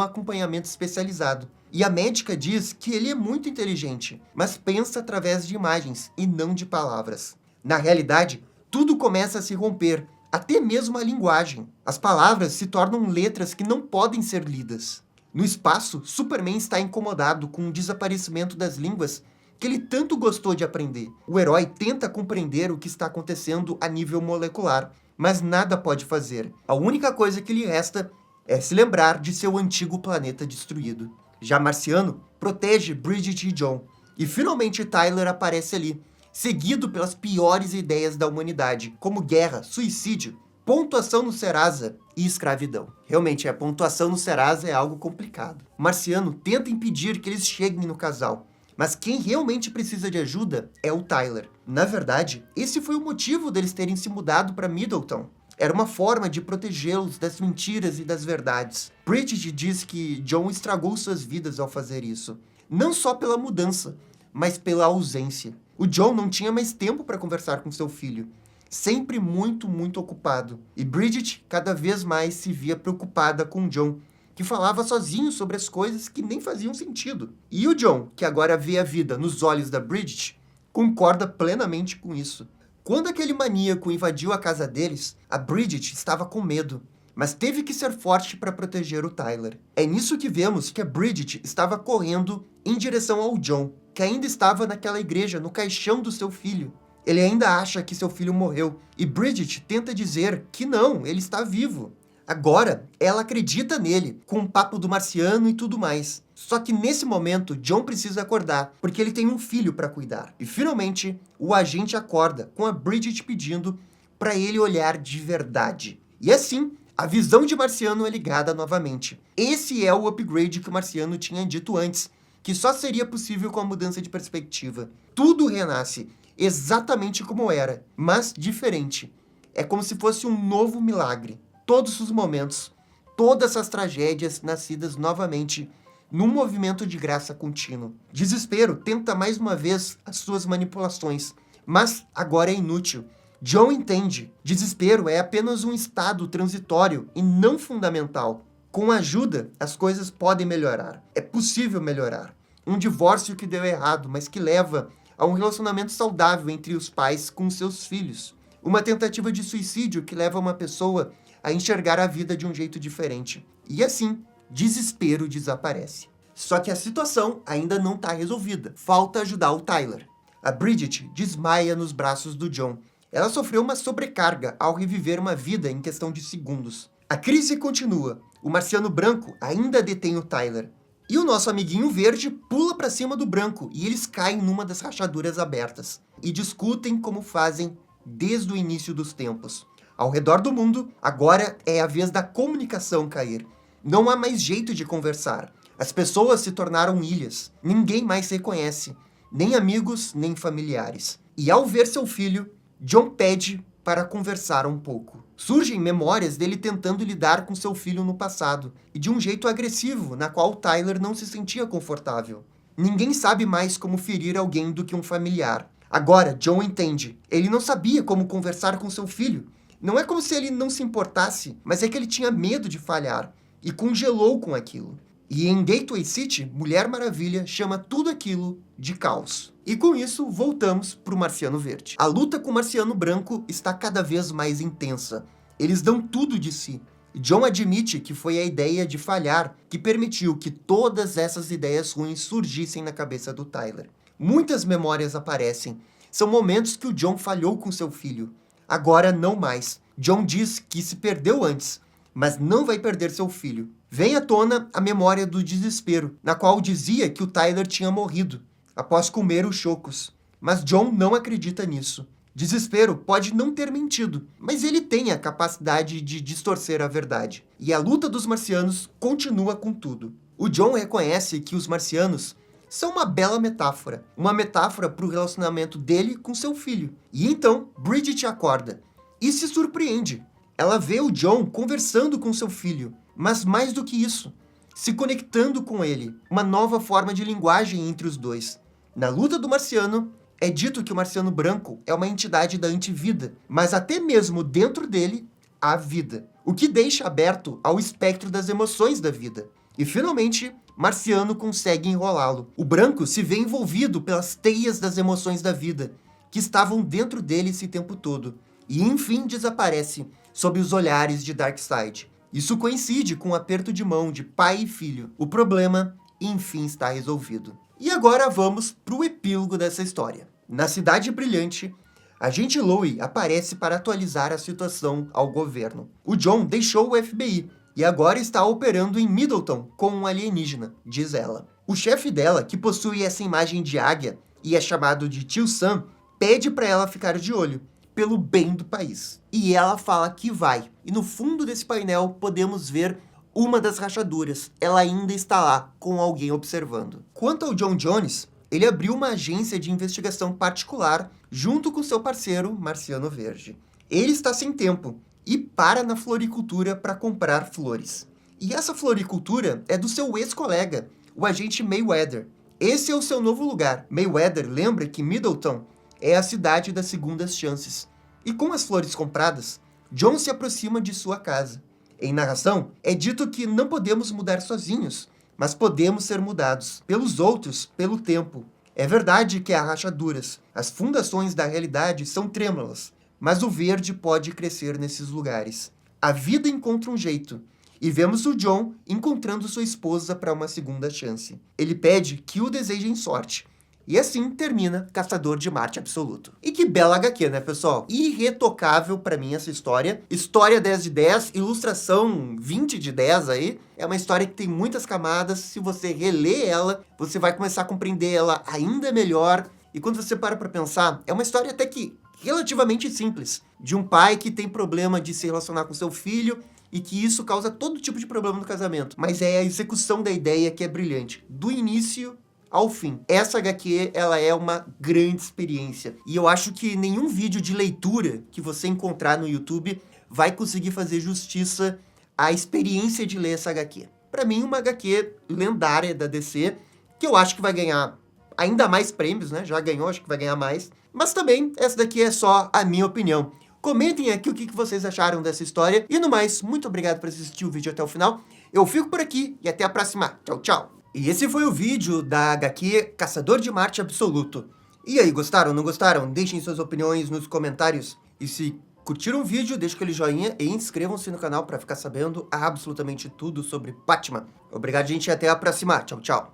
A: acompanhamento especializado, e a médica diz que ele é muito inteligente, mas pensa através de imagens e não de palavras. Na realidade, tudo começa a se romper, até mesmo a linguagem. As palavras se tornam letras que não podem ser lidas. No espaço, Superman está incomodado com o desaparecimento das línguas que ele tanto gostou de aprender. O herói tenta compreender o que está acontecendo a nível molecular, mas nada pode fazer. A única coisa que lhe resta é se lembrar de seu antigo planeta destruído. Já Marciano protege Bridget e John, e finalmente Tyler aparece ali, seguido pelas piores ideias da humanidade, como guerra, suicídio, pontuação no Serasa e escravidão. Realmente, a pontuação no Serasa é algo complicado. Marciano tenta impedir que eles cheguem no casal, mas quem realmente precisa de ajuda é o Tyler. Na verdade, esse foi o motivo deles terem se mudado para Middletown. Era uma forma de protegê-los das mentiras e das verdades. Bridget diz que John estragou suas vidas ao fazer isso, não só pela mudança, mas pela ausência. O John não tinha mais tempo para conversar com seu filho, sempre muito ocupado. E Bridget cada vez mais se via preocupada com John, que falava sozinho sobre as coisas que nem faziam sentido. E o John, que agora vê a vida nos olhos da Bridget, concorda plenamente com isso. Quando aquele maníaco invadiu a casa deles, a Bridget estava com medo, mas teve que ser forte para proteger o Tyler. É nisso que vemos que a Bridget estava correndo em direção ao John, que ainda estava naquela igreja, no caixão do seu filho. Ele ainda acha que seu filho morreu, e Bridget tenta dizer que não, ele está vivo. Agora, ela acredita nele, com o papo do Marciano e tudo mais. Só que nesse momento, John precisa acordar, porque ele tem um filho para cuidar. E finalmente, o agente acorda, com a Bridget pedindo para ele olhar de verdade. E assim, a visão de Marciano é ligada novamente. Esse é o upgrade que o Marciano tinha dito antes, que só seria possível com a mudança de perspectiva. Tudo renasce, exatamente como era, mas diferente. É como se fosse um novo milagre. Todos os momentos, todas essas tragédias nascidas novamente num movimento de graça contínuo. Desespero tenta mais uma vez as suas manipulações, mas agora é inútil. John entende. Desespero é apenas um estado transitório e não fundamental. Com ajuda, as coisas podem melhorar. É possível melhorar. Um divórcio que deu errado, mas que leva a um relacionamento saudável entre os pais com seus filhos. Uma tentativa de suicídio que leva uma pessoa a enxergar a vida de um jeito diferente. E assim, desespero desaparece. Só que a situação ainda não está resolvida. Falta ajudar o Tyler. A Bridget desmaia nos braços do John. Ela sofreu uma sobrecarga ao reviver uma vida em questão de segundos. A crise continua. O marciano branco ainda detém o Tyler. E o nosso amiguinho verde pula para cima do branco e eles caem numa das rachaduras abertas. E discutem como fazem desde o início dos tempos. Ao redor do mundo, agora é a vez da comunicação cair. Não há mais jeito de conversar. As pessoas se tornaram ilhas. Ninguém mais se reconhece. Nem amigos, nem familiares. E ao ver seu filho, John pede para conversar um pouco. Surgem memórias dele tentando lidar com seu filho no passado, e de um jeito agressivo, na qual Tyler não se sentia confortável. Ninguém sabe mais como ferir alguém do que um familiar. Agora, John entende. Ele não sabia como conversar com seu filho. Não é como se ele não se importasse, mas é que ele tinha medo de falhar, e congelou com aquilo. E em Gateway City, Mulher Maravilha chama tudo aquilo de caos. E com isso, voltamos para o Marciano Verde. A luta com o Marciano Branco está cada vez mais intensa. Eles dão tudo de si. John admite que foi a ideia de falhar que permitiu que todas essas ideias ruins surgissem na cabeça do Tyler. Muitas memórias aparecem. São momentos que o John falhou com seu filho. Agora não mais. John diz que se perdeu antes, mas não vai perder seu filho. Vem à tona a memória do desespero, na qual dizia que o Tyler tinha morrido, após comer os chocos. Mas John não acredita nisso. Desespero pode não ter mentido, mas ele tem a capacidade de distorcer a verdade. E a luta dos marcianos continua com tudo. O John reconhece que os marcianos são uma bela metáfora. Uma metáfora para o relacionamento dele com seu filho. E então, Bridget acorda e se surpreende. Ela vê o John conversando com seu filho, mas mais do que isso, se conectando com ele. Uma nova forma de linguagem entre os dois. Na luta do marciano, é dito que o Marciano Branco é uma entidade da antivida, mas até mesmo dentro dele, há vida. O que deixa aberto ao espectro das emoções da vida. E finalmente, Marciano consegue enrolá-lo. O Branco se vê envolvido pelas teias das emoções da vida, que estavam dentro dele esse tempo todo. E enfim desaparece sob os olhares de Darkseid. Isso coincide com um aperto de mão de pai e filho. O problema, enfim, está resolvido. E agora vamos para o epílogo dessa história. Na Cidade Brilhante, Agente Lowe aparece para atualizar a situação ao governo. O John deixou o FBI e agora está operando em Middleton com um alienígena, diz ela. O chefe dela, que possui essa imagem de águia e é chamado de Tio Sam, pede para ela ficar de olho, pelo bem do país. E ela fala que vai. E no fundo desse painel podemos ver uma das rachaduras. Ela ainda está lá, com alguém observando. Quanto ao John Jones, ele abriu uma agência de investigação particular junto com seu parceiro, Marciano Verde. Ele está sem tempo e para na floricultura para comprar flores. E essa floricultura é do seu ex-colega, o agente Mayweather. Esse é o seu novo lugar. Mayweather lembra que Middleton é a cidade das segundas chances. E com as flores compradas, John se aproxima de sua casa. Em narração, é dito que não podemos mudar sozinhos, mas podemos ser mudados pelos outros, pelo tempo. É verdade que há rachaduras, as fundações da realidade são trêmulas, mas o verde pode crescer nesses lugares. A vida encontra um jeito, e vemos o John encontrando sua esposa para uma segunda chance. Ele pede que o desejem sorte. E assim termina Caçador de Marte Absoluto. E que bela HQ, né, pessoal? Irretocável pra mim essa história. História 10 de 10, ilustração 20 de 10 aí. É uma história que tem muitas camadas. Se você reler ela, você vai começar a compreender ela ainda melhor. E quando você para pra pensar, é uma história até que relativamente simples. De um pai que tem problema de se relacionar com seu filho e que isso causa todo tipo de problema no casamento. Mas é a execução da ideia que é brilhante. Do início ao fim. Essa HQ, ela é uma grande experiência. E eu acho que nenhum vídeo de leitura que você encontrar no YouTube vai conseguir fazer justiça à experiência de ler essa HQ. Pra mim, uma HQ lendária da DC, que eu acho que vai ganhar ainda mais prêmios, né? Já ganhou, acho que vai ganhar mais. Mas também, essa daqui é só a minha opinião. Comentem aqui o que vocês acharam dessa história. E no mais, muito obrigado por assistir o vídeo até o final. Eu fico por aqui e até a próxima. Tchau, tchau! E esse foi o vídeo da HQ Caçador de Marte Absoluto. E aí, gostaram, não gostaram? Deixem suas opiniões nos comentários. E se curtiram o vídeo, deixem aquele joinha e inscrevam-se no canal para ficar sabendo absolutamente tudo sobre Batman. Obrigado, gente, e até a próxima. Tchau, tchau.